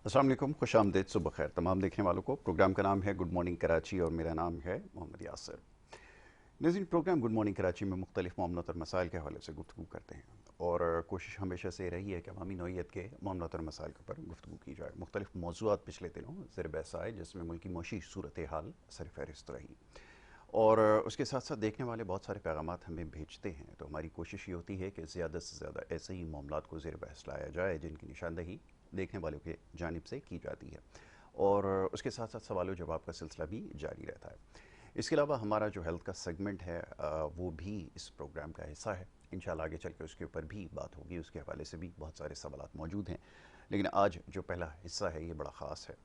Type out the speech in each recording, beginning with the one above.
अस्सलाम वालेकुम, खुश आमदीद, सुबह खैर तमाम देखने वालों को। प्रोग्राम का नाम है गुड मॉर्निंग कराची और मेरा नाम है मोहम्मद यासिर। नाज़रीन, प्रोग्राम गुड मॉर्निंग कराची में मुख्तलिफ मामलों और मसाइल के हवाले से गुफ्तगू करते हैं और कोशिश हमेशा से रही है कि अवामी नौइयत के मामलों और मसाइल के ऊपर गुफ्तगू की जाए। मुख्तलिफ मौज़ूआत पिछले दिनों ज़ेर बहस आए जिसमें मुल्की मौशी सूरत हाल सर फहरिस्त रही और उसके साथ साथ देखने वाले बहुत सारे पैगामात हमें भेजते हैं, तो हमारी कोशिश ये होती है कि ज़्यादा से ज़्यादा ऐसे ही मामलात को ज़ेर बहस लाया जाए जिनकी निशानदही देखने वालों के जानिब से की जाती है और उसके साथ साथ सवाल जवाब का सिलसिला भी जारी रहता है। इसके अलावा हमारा जो हेल्थ का सेगमेंट है वो भी इस प्रोग्राम का हिस्सा है। इंशाल्लाह आगे चल के उसके ऊपर भी बात होगी, उसके हवाले से भी बहुत सारे सवालात मौजूद हैं। लेकिन आज जो पहला हिस्सा है ये बड़ा ख़ास है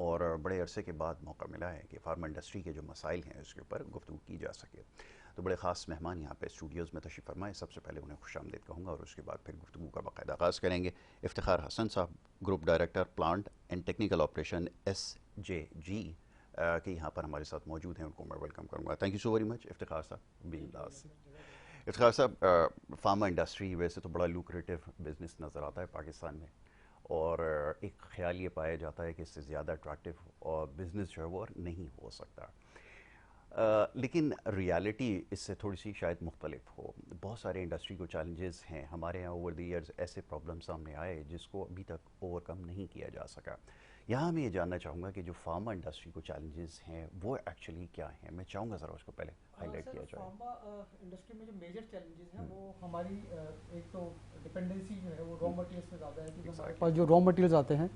और बड़े अरसे के बाद मौका मिला है कि फार्मा इंडस्ट्री के जो मसाइल हैं उसके ऊपर गुफ्तगू की जा सके। तो बड़े ख़ास मेहमान यहाँ पे स्टूडियोज़ में तशरीफ़ फरमाए। सबसे पहले उन्हें खुशामदीद कहूँगा और उसके बाद फिर गुफ्तगू का बाकायदा आगाज़ करेंगे। इफ्तिखार हसन साहब, group director plant and technical operation SJG के यहाँ पर हमारे साथ मौजूद हैं, उनको मैं वेलकम करूँगा। Thank you so very much Iftikhar साहब बीइंग विद अस। इफ्तिखार साहब, फार्मा इंडस्ट्री वैसे तो बड़ा लुक्रेटिव बिज़नेस नज़र आता है पाकिस्तान में और एक ख्याल ये पाया जाता है कि इससे ज़्यादा अट्रैक्टिव और बिज़नेस जो है वो नहीं हो सकता। लेकिन रियलिटी इससे थोड़ी सी शायद मुख्तलिफ हो। बहुत सारे इंडस्ट्री को चैलेंजेस हैं। हमारे यहाँ ओवर द ईयर्स ऐसे प्रॉब्लम सामने आए जिसको अभी तक ओवरकम नहीं किया जा सका। यहाँ मैं ये जानना चाहूँगा कि जो फार्मा इंडस्ट्री को चैलेंजेस हैं वो एक्चुअली क्या हैं। मैं चाहूँगा ज़रा उसको पहले हाईलाइट किया जाए। फार्मा इंडस्ट्री में जो मेजर चैलेंजेस हैं वो हमारी एक तो डिपेंडेंसी जो है वो रॉ मटेरियल्स पे ज़्यादा है, क्योंकि हमारे पास जो रॉ मटेरियल्स आते हैं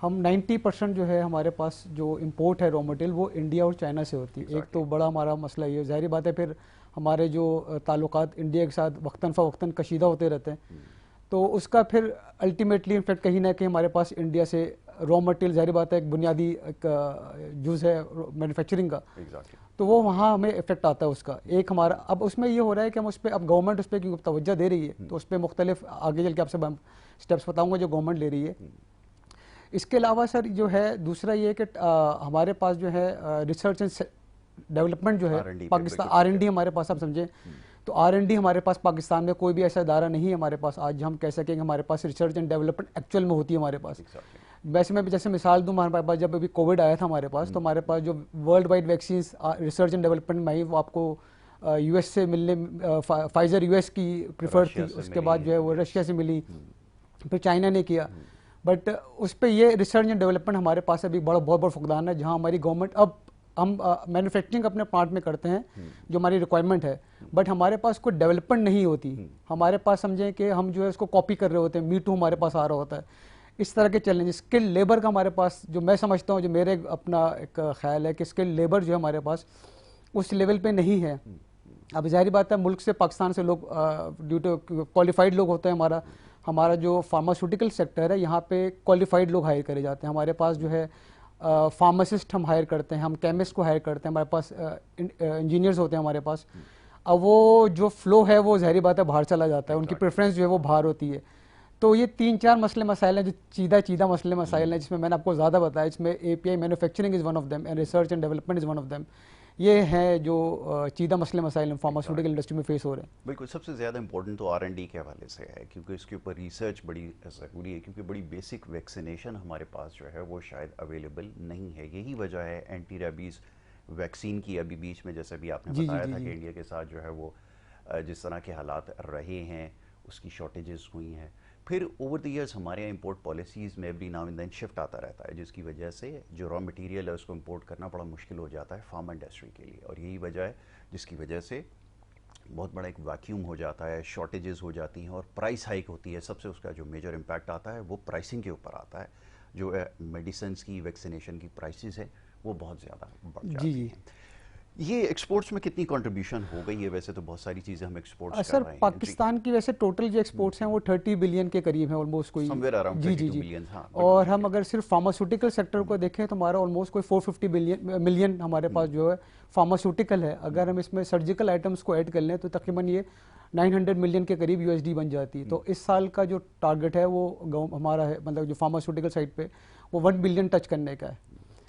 हम 90% जो है हमारे पास जो इंपोर्ट है रॉ मटेरियल वो इंडिया और चाइना से होती है। एक तो बड़ा हमारा मसला ये ज़ाहिर बात है। फिर हमारे जो ताल्लुकात इंडिया के साथ वक्तन फ़वक्तन कशीदा होते रहते हैं, तो उसका फिर अल्टीमेटली इनफैक्ट कहीं ना कहीं हमारे पास इंडिया से रॉ मटेरियल ज़ाहिर बात है एक बुनियादी एक यूज़ है मैन्युफैक्चरिंग का, तो वो वहाँ हमें इफेक्ट आता है उसका। एक हमारा अब उसमें ये हो रहा है कि हम उस पर अब गवर्नमेंट उस पर क्योंकि तवज्जो दे रही है, तो उस पर मुख्तलिफ आगे चल के आपसे स्टेप्स बताऊँगा जो गवर्नमेंट ले रही है। इसके अलावा सर जो है दूसरा ये कि हमारे पास जो है रिसर्च एंड डेवलपमेंट जो है पाकिस्तान R&D हमारे पास, आप समझें तो R&D हमारे पास पाकिस्तान में कोई भी ऐसा इदारा नहीं है हमारे पास आज हम कह सकें कि हमारे पास रिसर्च एंड डेवलपमेंट एक्चुअल में होती है हमारे पास। वैसे मैं जैसे मिसाल दूँ, हमारे पास जब अभी कोविड आया था हमारे पास, तो हमारे पास जो world wide vaccine research and development में आई वो आपको US से मिलने फाइजर US की प्रिफर्ड थी, उसके बाद जो है वो रशिया से मिली, फिर चाइना ने किया। बट उस पर ये रिसर्च एंड डेवलपमेंट हमारे पास अभी बहुत बड़ा फुकदान है, जहाँ हमारी गवर्नमेंट अब हम मैन्युफैक्चरिंग अपने प्लांट में करते हैं जो हमारी रिक्वायरमेंट है, बट हमारे पास कोई डेवलपमेंट नहीं होती। हमारे पास समझें कि हम जो है उसको कॉपी कर रहे होते हैं, मी टू हमारे पास आ रहा होता है। इस तरह के चैलेंज स्किल लेबर का हमारे पास जो मैं समझता हूँ, जो मेरे अपना एक ख्याल है कि स्किल लेबर जो है हमारे पास उस लेवल पे नहीं है। अब जाहिर बात है मुल्क से पाकिस्तान से लोग ड्यू टू क्वालिफाइड लोग होते हैं। हमारा जो फार्मास्यूटिकल सेक्टर है यहाँ पे क्वालिफाइड लोग हायर करे जाते हैं। हमारे पास जो है फार्मासिस्ट हम हायर करते हैं, हम केमिस्ट को हायर करते हैं, हमारे पास इंजीनियर्स होते हैं हमारे पास। अब वो जो फ्लो है वो ज़ाहिर बात है बाहर चला जाता है, उनकी प्रेफरेंस जो है वो बाहर होती है। तो ये 3-4 मसले मसाइल हैं जो चीदा मसले मसाइल हैं, जिसमें मैंने आपको ज़्यादा बताया। इसमें API manufacturing is one of them and research and development is one of them. ये हैं जो चीदा मसले मसाइल फार्मास्यूटिकल इंडस्ट्री में फेस हो रहे हैं। बिल्कुल, सबसे ज़्यादा इंपॉर्टेंट तो R&D के हवाले से है क्योंकि इसके ऊपर रिसर्च बड़ी ज़रूरी है, क्योंकि बड़ी बेसिक वैक्सीनेशन हमारे पास जो है वो शायद अवेलेबल नहीं है। यही वजह है एंटी रेबीज़ वैक्सीन की अभी बीच में जैसे भी आपने बताया था कि इंडिया के साथ जो है वो जिस तरह के हालात रहे हैं उसकी शॉर्टेजेस हुई हैं। फिर ओवर द ईयर्स हमारे यहाँ इंपोर्ट पॉलिसीज़ में every now and then shift आता रहता है, जिसकी वजह से जो रॉ मटेरियल है उसको इंपोर्ट करना बड़ा मुश्किल हो जाता है फार्मा इंडस्ट्री के लिए, और यही वजह है जिसकी वजह से बहुत बड़ा एक वैक्यूम हो जाता है, शॉर्टेजेस हो जाती हैं और प्राइस हाइक होती है। सबसे उसका जो मेजर इम्पैक्ट आता है वो प्राइसिंग के ऊपर आता है। जो मेडिसिन की वैक्सीनेशन की प्राइसेस है वो बहुत ज़्यादा बढ़ जाती हैं। ये एक्सपोर्ट्स में कितनी कंट्रीब्यूशन हो गई है? वैसे तो बहुत सारी चीज़ें हम एक्सपोर्ट्स कर रहे हैं। पाकिस्तान की वैसे टोटल जो एक्सपोर्ट्स हैं वो 30 बिलियन के करीब है ऑलमोस्ट, कोई जी। बिलियन, हाँ। और हम अगर सिर्फ फार्मास्यूटिकल सेक्टर को देखें तो हमारा ऑलमोस्ट कोई 450 मिलियन हमारे पास जो है फार्मास्यूटिकल है। अगर हम इसमें सर्जिकल आइटम्स को ऐड कर लें तो तकरीबन ये 900 मिलियन के करीब USD बन जाती है। तो इस साल का जो टारगेट है वो हमारा है, मतलब जो फार्मास्यूटिकल साइड पे वो 1 बिलियन टच करने का है।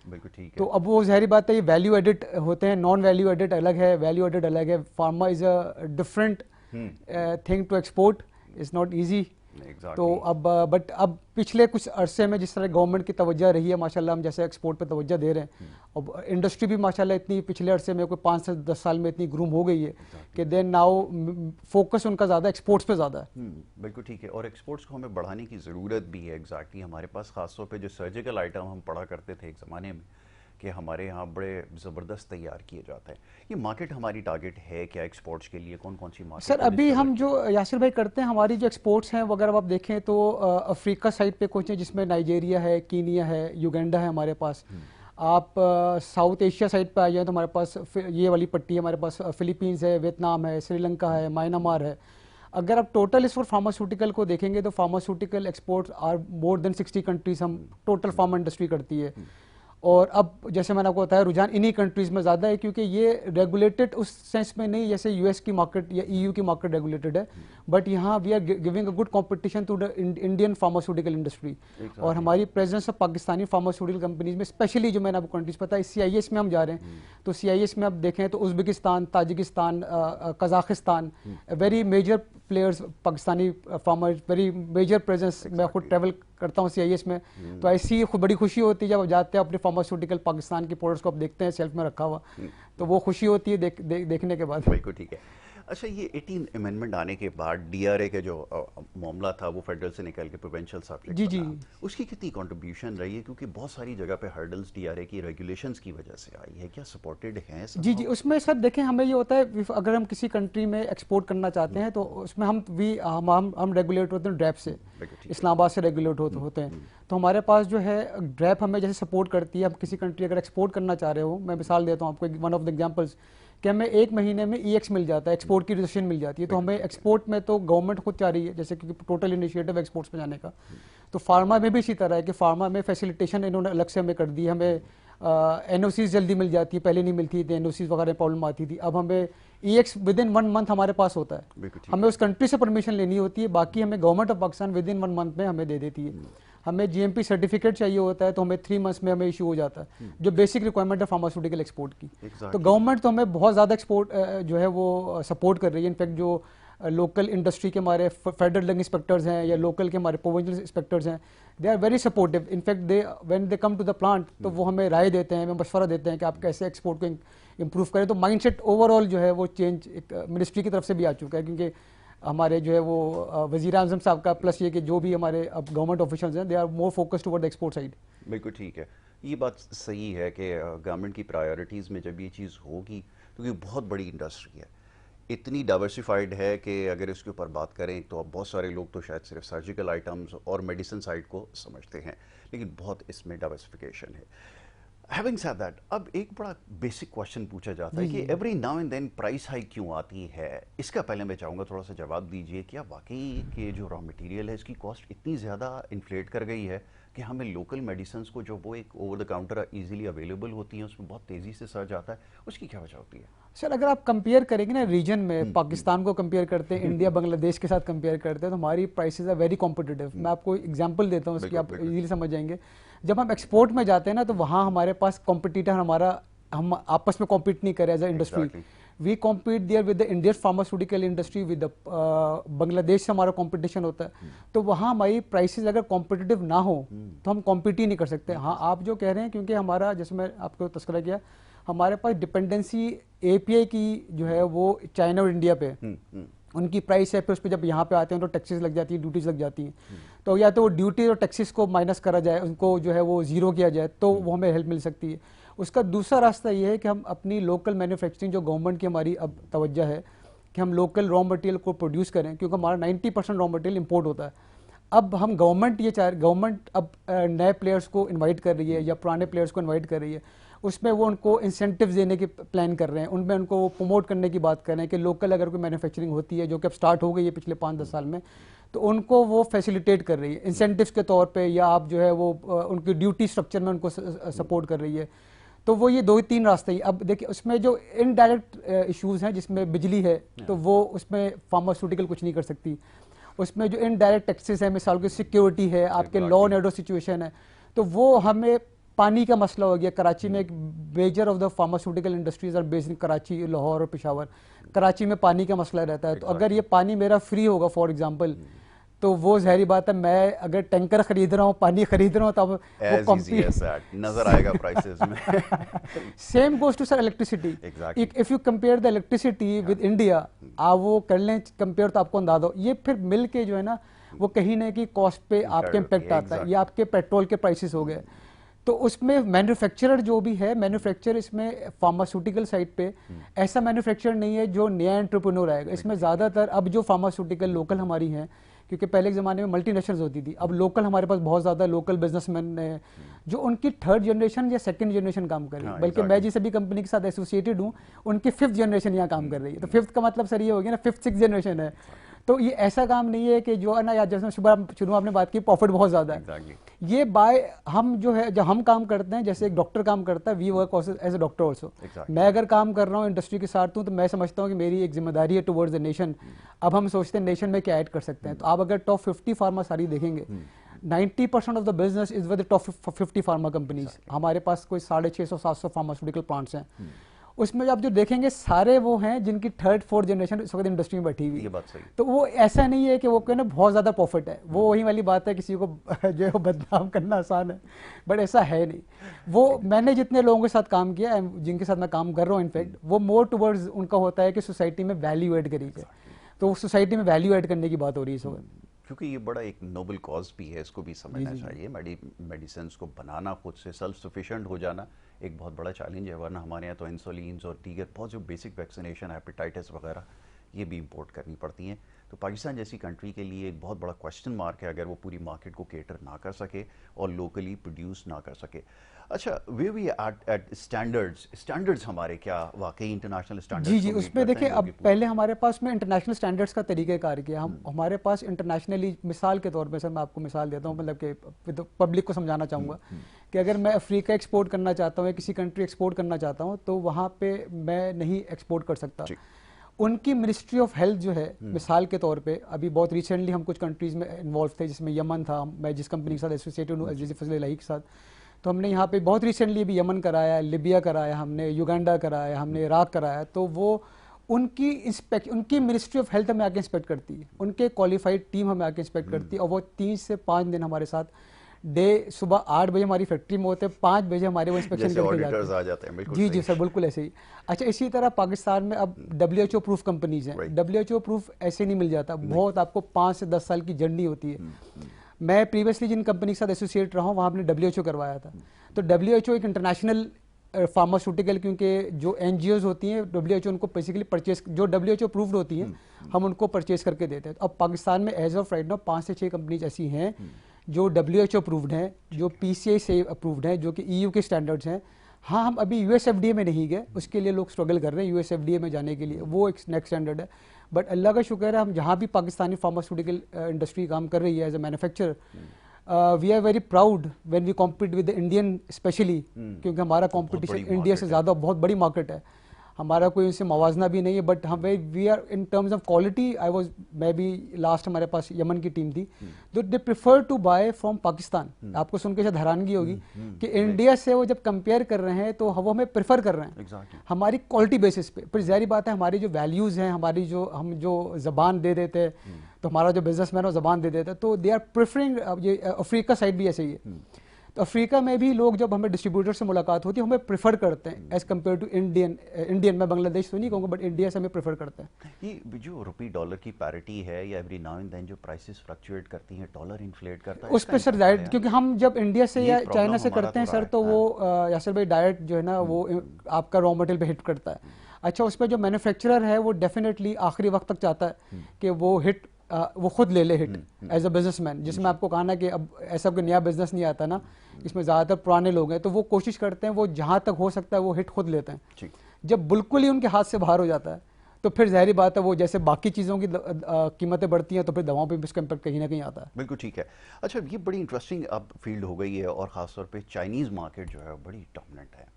बिल्कुल ठीक है। तो अब वो ज़ाहिर बात है ये वैल्यू एडिड होते हैं, नॉन वैल्यू एडिड अलग है, वैल्यू एडिड अलग है। Pharma is a different thing to export, is not easy. तो अब बट अब पिछले कुछ अरसे में जिस तरह गवर्नमेंट की तवज्जो रही है माशाल्लाह, हम जैसे एक्सपोर्ट पे तवज्जो दे रहे हैं, और इंडस्ट्री भी माशाल्लाह इतनी पिछले अरसे में कोई 5 से 10 साल में इतनी ग्रूम हो गई है कि देन नाउ फोकस उनका ज़्यादा एक्सपोर्ट्स पे ज़्यादा है। बिल्कुल ठीक है, और एक्सपोर्ट्स को हमें बढ़ाने की ज़रूरत भी है। एग्जैक्टली हमारे पास खासतौर पे जो सर्जिकल आइटम हम पढ़ा करते थे एक ज़माने में कि हमारे यहाँ बड़े ज़बरदस्त तैयार किए जाते हैं, ये मार्केट हमारी टारगेट है क्या एक्सपोर्ट्स के लिए? कौन कौन सी मार्केट? सर अभी हम जो यासिर भाई करते हैं, हमारी जो एक्सपोर्ट्स हैं अगर आप देखें तो अफ्रीका साइड पे कुछ है जिसमें नाइजेरिया है, कीनिया है, युगांडा है हमारे पास। आप साउथ एशिया साइड पे आ जाए तो हमारे पास ये वाली पट्टी है, हमारे पास फिलीपींस है, वियतनाम है, श्रीलंका है, म्यांमार है। अगर आप टोटल इस फॉर फार्मास्यूटिकल को देखेंगे तो pharmaceutical exports are more than 60 countries हम टोटल फार्मा इंडस्ट्री करती है। और अब जैसे मैंने आपको बताया रुझान इन्हीं कंट्रीज में ज़्यादा है, क्योंकि ये रेगुलेटेड उस सेंस में नहीं जैसे यूएस की मार्केट या ईयू की मार्केट रेगुलेटेड है, बट यहाँ we are giving a good competition to the Indian pharmaceutical industry. और हमारी presence of Pakistani pharmaceutical companies में स्पेशली जो मैंने आपको कंट्रीज पता है, CIS में हम जा रहे हैं, तो CIS में आप देखें तो Uzbekistan, Tajikistan, Kazakhstan, very major players Pakistani farmers, very major presence. मैं खुद ट्रैवल करता हूँ CIS में, तो ऐसी बड़ी खुशी होती है जब आप जाते हैं अपने फार्मास्यूटिकल पाकिस्तान के प्रोडक्ट्स को आप देखते हैं शेल्फ में रखा हुआ, तो वो खुशी होती है देखने के बाद। बिल्कुल ठीक है। अच्छा, ये 18 अमेंडमेंट आने के बाद DRA के जो मामला था वो फेडरल से निकल के प्रोविंशियल सब्जेक्ट जी जी, उसकी कितनी कंट्रीब्यूशन रही है? क्योंकि बहुत सारी जगह पे हर्डल्स DRA की रेगुलेशंस की वजह से आई है, क्या सपोर्टेड हैं? जी जी, उसमें सर देखें हमें ये होता है अगर हम किसी कंट्री में एक्सपोर्ट करना चाहते हैं तो उसमें हम रेगुलेट होते हैं ड्रैप से, इस्लामाबाद से रेगुलेट होते हैं। तो हमारे पास जो है ड्रैप हमें जैसे सपोर्ट करती है। अब किसी कंट्री अगर एक्सपोर्ट करना चाह रहे हो, मैं मिसाल देता हूँ आपको, वन ऑफ द एग्जांपल्स कि हमें 1 महीने में EX मिल जाता है, एक्सपोर्ट की रजिस्ट्रेशन मिल जाती है। तो हमें एक्सपोर्ट में तो गवर्नमेंट खुद चाह रही है जैसे कि टोटल इनिशिएटिव एक्सपोर्ट्स पे जाने का, तो फार्मा में भी इसी तरह है कि फार्मा में फैसिलिटेशन इन्होंने अलग से हमें कर दी है। हमें NOCs जल्दी मिल जाती है, पहले नहीं मिलती थी, NOCs वगैरह प्रॉब्लम आती थी। अब हमें EX विद इन 1 मंथ हमारे पास होता है, हमें उस कंट्री से परमिशन लेनी होती है, बाकी हमें government of Pakistan with in 1 month में हमें दे देती है। हमें GMP सर्टिफिकेट चाहिए होता है तो हमें 3 मंथ्स में हमें इशू हो जाता है, जो बेसिक रिक्वायरमेंट है फार्मास्यूटिकल एक्सपोर्ट की। तो गवर्नमेंट तो हमें बहुत ज़्यादा एक्सपोर्ट जो है वो सपोर्ट कर रही है। इनफैक्ट जो लोकल इंडस्ट्री के हमारे फेडरल ड्रग इंस्पेक्टर्स हैं या लोकल के हमारे प्रोविंशियल इंस्पेक्टर्स हैं, they are very supportive. In fact when they come to the plant तो वो हमें राय देते हैं, हमें मशवरा देते हैं कि आप कैसे एक्सपोर्ट को इम्प्रूव करें। तो माइंडसेट ओवरऑल जो है वो चेंज एक मिनिस्ट्री की तरफ से भी आ चुका है, क्योंकि हमारे जो है वो वज़ीर आज़म साहब का प्लस ये कि जो भी हमारे अब गवर्नमेंट ऑफिशियल्स हैं they are more focused toward the export side. बिल्कुल ठीक है, ये बात सही है कि गवर्नमेंट की प्रायोरिटीज़ में जब ये चीज़ होगी, क्योंकि बहुत बड़ी इंडस्ट्री है, इतनी डाइवर्सिफाइड है कि अगर इसके ऊपर बात करें तो अब बहुत सारे लोग तो शायद सिर्फ सर्जिकल आइटम्स और मेडिसिन साइड को समझते हैं, लेकिन बहुत इसमें डाइवर्सिफिकेशन है। हैविंग सेड दैट, अब एक बड़ा बेसिक क्वेश्चन पूछा जाता है कि every now and then price hike क्यों आती है? इसका पहले मैं चाहूँगा थोड़ा सा जवाब दीजिए, क्या वाकई के जो रॉ मटेरियल है इसकी कॉस्ट इतनी ज़्यादा इन्फ्लेट कर गई है कि हमें लोकल मेडिसिन को जो वो एक over the counter easily available होती हैं उसमें बहुत तेज़ी से सर्च आता है, उसकी क्या वजह होती है? सर अगर आप कंपेयर करेंगे ना रीजन में, पाकिस्तान को कंपेयर करते हैं, इंडिया बांग्लादेश के साथ कंपेयर करते हैं, तो हमारी प्राइसेस आर वेरी कॉम्पिटिटिव। मैं आपको एग्जांपल देता हूँ उसकी, आप इजीली समझ जाएंगे। जब हम एक्सपोर्ट में जाते हैं ना तो वहाँ हमारे पास कॉम्पिटिटर हम आपस में कॉम्पीट नहीं करें as a industry, we compete there with the Indian pharmaceutical industry, with Bangladesh से हमारा कंपटीशन होता है। तो वहाँ हमारी प्राइसेस अगर कॉम्पिटिटिव ना हो तो हम कॉम्पीट ही नहीं कर सकते। हाँ, आप जो कह रहे हैं, क्योंकि हमारा जैसे मैं आपको तस्करा किया, हमारे पास डिपेंडेंसी API की जो है वो चाइना और इंडिया पे, उनकी प्राइस है, फिर उस पर जब यहाँ पे आते हैं तो टैक्सेस लग जाती है, ड्यूटीज लग जाती हैं। तो या तो वो ड्यूटी और टैक्सेस को माइनस करा जाए, उनको जो है वो ज़ीरो किया जाए, तो वो हमें हेल्प मिल सकती है। उसका दूसरा रास्ता ये है कि हम अपनी लोकल मैन्युफैक्चरिंग, जो गवर्नमेंट की हमारी अब तवज्जो है कि हम लोकल रॉ मटेरियल को प्रोड्यूस करें, क्योंकि हमारा 90% रॉ मटेरियल इंपोर्ट होता है। अब हम गवर्नमेंट अब नए प्लेयर्स को इन्वाइट कर रही है या पुराने प्लेयर्स को इन्वाइट कर रही है, उसमें वो उनको इंसेंटिव्स देने की प्लान कर रहे हैं, उनमें उनको प्रमोट करने की बात कर रहे हैं कि लोकल अगर कोई मैन्युफैक्चरिंग होती है, जो कि अब स्टार्ट हो गई है पिछले 5-10 साल में, तो उनको वो फैसिलिटेट कर रही है इंसेंटिव्स के तौर पे, या आप जो है वो उनकी ड्यूटी स्ट्रक्चर में उनको सपोर्ट कर रही है। तो वो ये 2-3 रास्ते ही। अब देखिए उसमें जो इनडायरेक्ट इश्यूज हैं, जिसमें बिजली है, तो वो उसमें फार्मास्यूटिकल कुछ नहीं कर सकती। उसमें जो इनडायरेक्ट टैक्सेस है, मिसाल की सिक्योरिटी है, आपके लॉ एंड ऑर्डर सिचुएशन है, तो वो हमें पानी का मसला हो गया। कराची में एक major of the pharmaceutical industries are based in Karachi, Lahore और पेशावर। कराची में पानी का मसला रहता है, तो अगर ये पानी मेरा फ्री होगा फॉर एग्जांपल, तो वो ज़ाहिर बात है, मैं अगर टैंकर खरीद रहा हूँ, पानी खरीद रहा हूँ, तब वो कॉम्पीट नजर आएगा प्राइसेस में। Same goes to sir electricity. If you compare the electricity with India, आप वो कर लें कंपेयर, तो आपको अंदाजा हो, ये फिर मिल के जो है ना वो कहीं ना कहीं कॉस्ट पे आपके इम्पेक्ट आता है। ये आपके पेट्रोल के प्राइसेस हो गए, तो उसमें मैन्युफैक्चरर जो भी है, मैन्युफैक्चर इसमें फार्मास्यूटिकल साइड पे ऐसा मैन्युफैक्चर नहीं है जो नया एंटरप्रेन्योर आएगा। इसमें ज़्यादातर अब जो फार्मास्यूटिकल लोकल हमारी हैं, क्योंकि पहले के ज़माने में मल्टीनेशनल्स होती थी, अब लोकल हमारे पास बहुत ज़्यादा लोकल बिजनेसमैन है जो उनकी थर्ड जनरेशन या सेकंड जनरेशन काम कर रही है। बल्कि मैं जिस भी कंपनी के साथ एसोसिएटेड हूँ, उनकी फिफ्थ जनरेशन यहाँ काम कर रही है। तो फिफ्थ का मतलब सर ये हो गया ना, फिफ्थ सिक्स जनरेशन है। तो ये ऐसा काम नहीं है कि जो है ना, या जैसे शुरू आपने बात की प्रॉफिट बहुत ज़्यादा है। ये बाय हम जो है, जब हम काम करते हैं, जैसे एक डॉक्टर काम करता है, we work as a doctor also. मैं अगर काम कर रहा हूँ इंडस्ट्री के साथ हूँ, तो मैं समझता हूँ कि मेरी एक जिम्मेदारी है टुवर्ड्स द नेशन। अब हम सोचते हैं नेशन में क्या ऐड कर सकते हैं। तो आप अगर टॉप 50 फार्मा सारी देखेंगे, 90% of the business is with top 50 pharma companies. हमारे पास कोई 650-700 फार्मास्यूटिकल प्लांट्स हैं। उसमें आप जो देखेंगे सारे वो हैं जिनकी थर्ड फोर्थ जनरेशन इस वक्त इंडस्ट्री में बैठी हुई है। तो वो ऐसा नहीं है कि वो कहना बहुत ज़्यादा प्रॉफिट है। वो वही वाली बात है, किसी को जो है बदनाम करना आसान है, बट ऐसा है नहीं। वो मैंने जितने लोगों के साथ काम किया, जिनके साथ मैं काम कर रहा हूँ, इनफैक्ट वो मोर टुवर्ड्स उनका होता है कि सोसाइटी में वैल्यू ऐड करी जाए। तो सोसाइटी में वैल्यू ऐड करने की बात हो रही है इस वक्त, क्योंकि ये बड़ा एक नोबल कॉज भी है, इसको भी समझना चाहिए। मेडिसिन को बनाना, खुद से सेल्फ सफिशिएंट हो जाना एक बहुत बड़ा चैलेंज है। वरना हमारे यहाँ तो इंसुलिन और दीगर बहुत जो बेसिक वैक्सीनेशन, हेपेटाइटिस वगैरह, ये भी इंपोर्ट करनी पड़ती हैं। तो पाकिस्तान जैसी कंट्री के लिए एक बहुत बड़ा क्वेश्चन मार्क है अगर वो पूरी मार्केट को केटर ना कर सके और लोकली प्रोड्यूस ना कर सके। अच्छा, वे भी एट स्टैंडर्ड्स हमारे क्या वाकई इंटरनेशनल स्टैंडर्ड्स? जी, उसमें देखिए, अब पहले हमारे पास में इंटरनेशनल स्टैंडर्ड्स का तरीक़ाकार किया। हमारे पास इंटरनेशनली, मिसाल के तौर पे सर मैं आपको मिसाल देता हूँ, मतलब कि पब्लिक को समझाना चाहूँगा कि अगर मैं अफ्रीका एक्सपोर्ट करना चाहता हूँ या किसी कंट्री एक्सपोर्ट करना चाहता हूँ, तो वहाँ पे मैं नहीं एक्सपोर्ट कर सकता। उनकी मिनिस्ट्री ऑफ हेल्थ जो है, मिसाल के तौर पे अभी बहुत रिसेंटली हम कुछ कंट्रीज़ में इन्वॉल्व थे, जिसमें यमन था। मैं जिस कंपनी के साथ एसोसिएटेड हूँ, अजीज़ फजल इलाही के साथ, तो हमने यहाँ पे बहुत रिसेंटली भी यमन कराया, लिबिया कराया, हमने युगांडा कराया, हमने इराक कराया। तो वो उनकी मिनिस्ट्री ऑफ हेल्थ हमें आके इंस्पेक्ट करती है, उनके क्वालिफाइड टीम हमें आके इंस्पेक्ट करती है, और वो 3 से 5 दिन हमारे साथ सुबह 8 बजे हमारी फैक्ट्री में होते हैं, 5 बजे हमारे वो इंस्पेक्शन करके जाते हैं। जी सर, बिल्कुल ऐसे ही। अच्छा, इसी तरह पाकिस्तान में अब WHO प्रूफ कंपनीज हैं। WHO प्रूफ ऐसे नहीं मिल जाता, बहुत आपको 5 से 10 साल की जर्नी होती है। मैं प्रीवियसली जिन कंपनी के साथ एसोसिएट रहा हूँ, वहाँ हमने WHO करवाया था। तो WHO एक इंटरनेशनल फार्मास्यूटिकल, क्योंकि जो NGOs होती हैं, WHO उनको बेसिकली परचेज, जो WHO अप्रूव्ड होती हैं, हम उनको परचेज करके देते हैं। अब पाकिस्तान में एज ऑफ राइट नाउ 5 से 6 कंपनीज ऐसी हैं जो WHO अप्रूव्ड हैं, जो PCI से अप्रूव्ड हैं, जो कि EU के स्टैंडर्ड्स हैं। हाँ, हम अभी US FDA में नहीं गए, उसके लिए लोग स्ट्रगल कर रहे हैं US FDA में जाने के लिए, वो एक नेक्स्ट स्टैंडर्ड है। बट अल्लाह का शुक्र है, हम जहाँ भी पाकिस्तानी फार्मास्यूटिकल इंडस्ट्री काम कर रही है as a manufacturer, we are very proud when we compete with Indian specially, क्योंकि हमारा कॉम्पिटिशन इंडिया से ज़्यादा बहुत बड़ी मार्केट है, हमारा कोई उनसे मवाजना भी नहीं है। बट हम we are in terms of quality, मैं भी लास्ट हमारे पास यमन की टीम थी, तो they prefer to buy from Pakistan. आपको सुन के शायद हैरानगी होगी कि इंडिया से वो जब कंपेयर कर रहे हैं तो वो हमें प्रेफर कर रहे हैं हमारी क्वालिटी बेसिस पे। फिर ज़ाहिर बात है, हमारी जो वैल्यूज़ हैं, हमारी जो हम जो ज़बान दे देते हैं, तो हमारा जो बिजनेसमैन है ज़बान दे देता है, तो दे आर प्रेफरिंग। ये अफ्रीका साइड भी ऐसे ही है। तो अफ्रीका में भी लोग, जब हमें डिस्ट्रीब्यूटर से मुलाकात होती है, हमें प्रेफर करते हैं एज कम्पेयर टू इंडियन। मैं बांग्लादेश तो नहीं कहूँगा, बट इंडिया से हमें प्रेफर करते हैं। ये जो रुपी डॉलर की पैरिटी है, या एवरी नाउ एंड देन जो प्राइसेस फ्लक्चुएट करती हैं, डॉलर इन्फ्लेट करता है, उस पर सर डायरेक्ट, क्योंकि हम जब इंडिया से या चाइना से करते हैं सर, तो वो यासर भाई डायरेक्ट जो है ना, वो आपका रॉ मटेरियल पे हिट करता है। अच्छा, उस पर जो मैन्युफैक्चरर है वो डेफिनेटली आखिरी वक्त तक चाहता है कि वो हिट वो खुद ले हिट एज अ बिजनेसमैन। जिसमें आपको कहा ना कि अब ऐसा कोई नया बिजनेस नहीं आता ना, इसमें ज़्यादातर पुराने लोग हैं, तो वो कोशिश करते हैं, वो जहाँ तक हो सकता है वो हिट खुद लेते हैं। जब बिल्कुल ही उनके हाथ से बाहर हो जाता है, तो फिर ज़ाहिर बात है, वो जैसे बाकी चीज़ों की कीमतें बढ़ती हैं, तो फिर दवाओं पे भी इसका इम्पैक्ट कहीं ना कहीं आता है। बिल्कुल ठीक है। अच्छा, ये बड़ी इंटरेस्टिंग अब फील्ड हो गई है, और ख़ासतौर पे चाइनीज़ मार्केट जो है बड़ी डोमिनेंट है।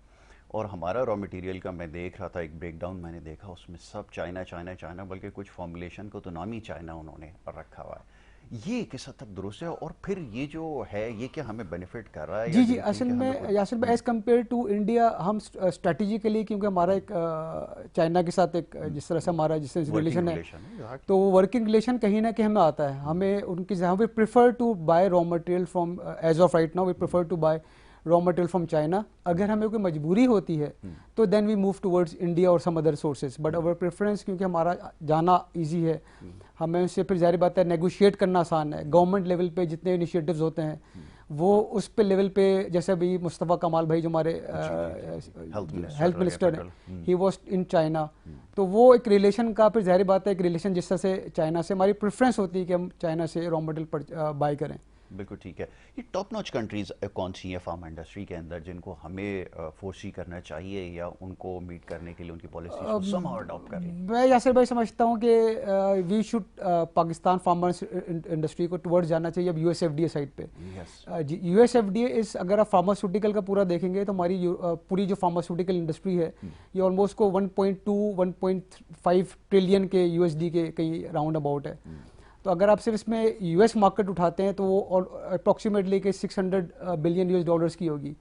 और हमारा रॉ मटेरियल का मैं देख रहा था, एक ब्रेकडाउन मैंने देखा, उसमें सब चाइना चाइना चाइना, बल्कि कुछ फॉर्मुलेशन को तो नाम ही चाइना उन्होंने रखा हुआ है। ये किस हद तक दुरुस्त है, और फिर ये जो है ये क्या हमें बेनिफिट कर रहा है, जी या जी, do you think असल कि हमें में असल में एज़ कम्पेयर टू इंडिया हम स्ट्रेटेजिकली, क्योंकि हमारा एक चाइना के साथ एक जिस तरह से हमारा जिससे वर्किंग रिलेशन है, रिलेशन है exactly। तो वो वर्किंग रिलेशन कहीं ना कहीं हमें आता है, हमें उनकी जहाँ we prefer to buy raw material from, as of right now we prefer to buy raw material from China. अगर हमें कोई मजबूरी होती है तो then we move towards India और some other sources, but our preference, क्योंकि हमारा जाना ईजी है, हमें उससे फिर जाहिर बात है नेगोशिएट करना आसान है। गवर्नमेंट लेवल पे जितने इनिशिएटिव्स होते हैं वो उस पे लेवल पे, जैसे अभी मुस्तफ़ा कमाल भाई जो हमारे हेल्थ मिनिस्टर हैं, ही वॉज इन चाइना, तो वो एक रिलेशन का फिर जाहिर बात है एक रिलेशन जिस तरह से चाइना से हमारी प्रेफरेंस होती है कि हम चाइना से रॉ मटेरियल बाय करें। बिल्कुल ठीक है। ये टॉप नॉच कंट्रीज कौन सी हैं फार्मा इंडस्ट्री के अंदर जिनको हमें फोर्सी करना चाहिए या उनको मीट करने के लिए उनकी पॉलिसीज को समहाउ अडॉप्ट करें? मैं यासिर भाई समझता हूँ कि we should Pakistan pharma industry को टुवर्ड्स जाना चाहिए अब यूएसएफडीए साइड पे। जी, यूएसएफडीए इस, अगर आप फार्मास्यूटिकल का पूरा देखेंगे तो हमारी पूरी जो फार्मास्यूटिकल इंडस्ट्री है ये ऑलमोस्ट को 1.2-1.5 ट्रिलियन के यूएसडी के कहीं राउंड अबाउट है। तो अगर आप सिर्फ इसमें यूएस मार्केट उठाते हैं तो वो अप्रॉक्सीमेटली के 600 बिलियन यूएस डॉलर्स की होगी।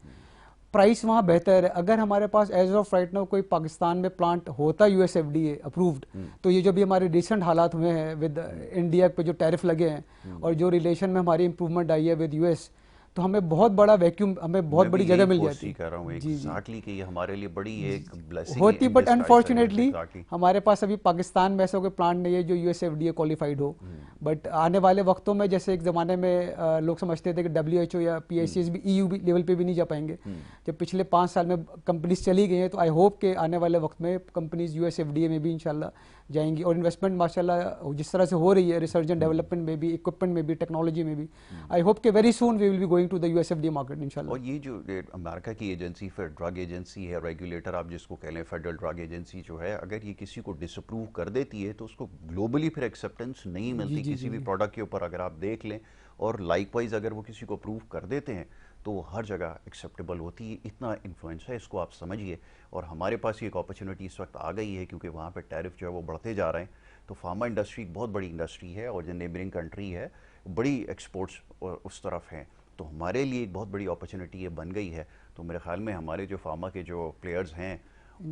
प्राइस वहाँ बेहतर है। अगर हमारे पास एज ऑफ राइट नाउ कोई पाकिस्तान में प्लांट होता यूएसएफडीए अप्रूव्ड, तो ये जो भी हमारे रिसेंट हालात हुए हैं विद इंडिया पे जो टैरिफ लगे हैं और जो रिलेशन में हमारी इंप्रूवमेंट आई है विद यूएस, तो हमें बहुत बड़ा वैक्यूम, हमें बहुत बड़ी जगह मिल जाती है। कर रहा हूँ एग्जैक्टली कि ये हमारे लिए बड़ी एक ब्लेसिंग होती, बट अनफॉर्चुनेटली हमारे पास अभी पाकिस्तान में ऐसा कोई प्लांट नहीं है जो यूएसएफडीए क्वालिफाइड हो। बट आने वाले वक्तों में, जैसे एक ज़माने में लोग समझते थे कि डब्ल्यूएचओ या पीआईसीएस भी ईयू लेवल पे भी नहीं जा पाएंगे, जब पिछले 5 साल में कंपनीज चली गई हैं, तो आई होप कि आने वाले वक्त में कंपनीज यूएसएफडीए में भी इंशाल्लाह जाएंगी। और इन्वेस्टमेंट माशाल्लाह जिस तरह से हो रही है रिसर्च एंड डेवलपमेंट में भी, इक्विपमेंट में भी, टेक्नोलॉजी में भी, आई होप कि very soon we will be going to the USFDA market इंशाल्लाह। और ये जो अमेरिका की एजेंसी, फिर ड्रग एजेंसी है, रेगुलेटर आप जिसको कह लें, फेडरल ड्रग एजेंसी जो है, अगर ये किसी को डिसअप्रूव कर देती है तो उसको ग्लोबली फिर एक्सेप्टेंस नहीं मिलती किसी भी प्रोडक्ट के ऊपर। अगर आप देख लें, और लाइकवाइज अगर वो किसी को अप्रूव कर देते हैं तो वो हर जगह एक्सेप्टेबल होती है। इतना इन्फ्लुएंस है, इसको आप समझिए। और हमारे पास ये एक अपॉर्चुनिटी इस वक्त आ गई है क्योंकि वहाँ पे टैरिफ जो है वो बढ़ते जा रहे हैं। तो फार्मा इंडस्ट्री बहुत बड़ी इंडस्ट्री है और जो नेबरिंग कंट्री है बड़ी एक्सपोर्ट्स उस तरफ हैं, तो हमारे लिए एक बहुत बड़ी अपॉर्चुनिटी ये बन गई है। तो मेरे ख्याल में हमारे जो फार्मा के जो प्लेयर्स हैं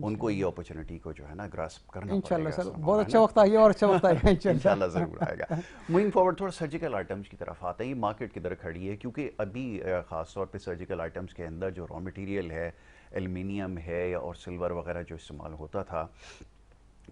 उनको ये अपॉर्चुनिटी को जो है ना ग्रास्प करना इंशाल्लाह सर, बहुत अच्छा वक्त आइए और अच्छा वक्त आएगा इंशाल्लाह ज़रूर आएगा। मूविंग फॉरवर्ड थोड़ा सर्जिकल आइटम्स की तरफ आते हैं। ये मार्केट किधर खड़ी है, क्योंकि अभी ख़ास तौर पे सर्जिकल आइटम्स के अंदर जो रॉ मटेरियल है, एल्युमिनियम है और सिल्वर वगैरह जो इस्तेमाल होता था,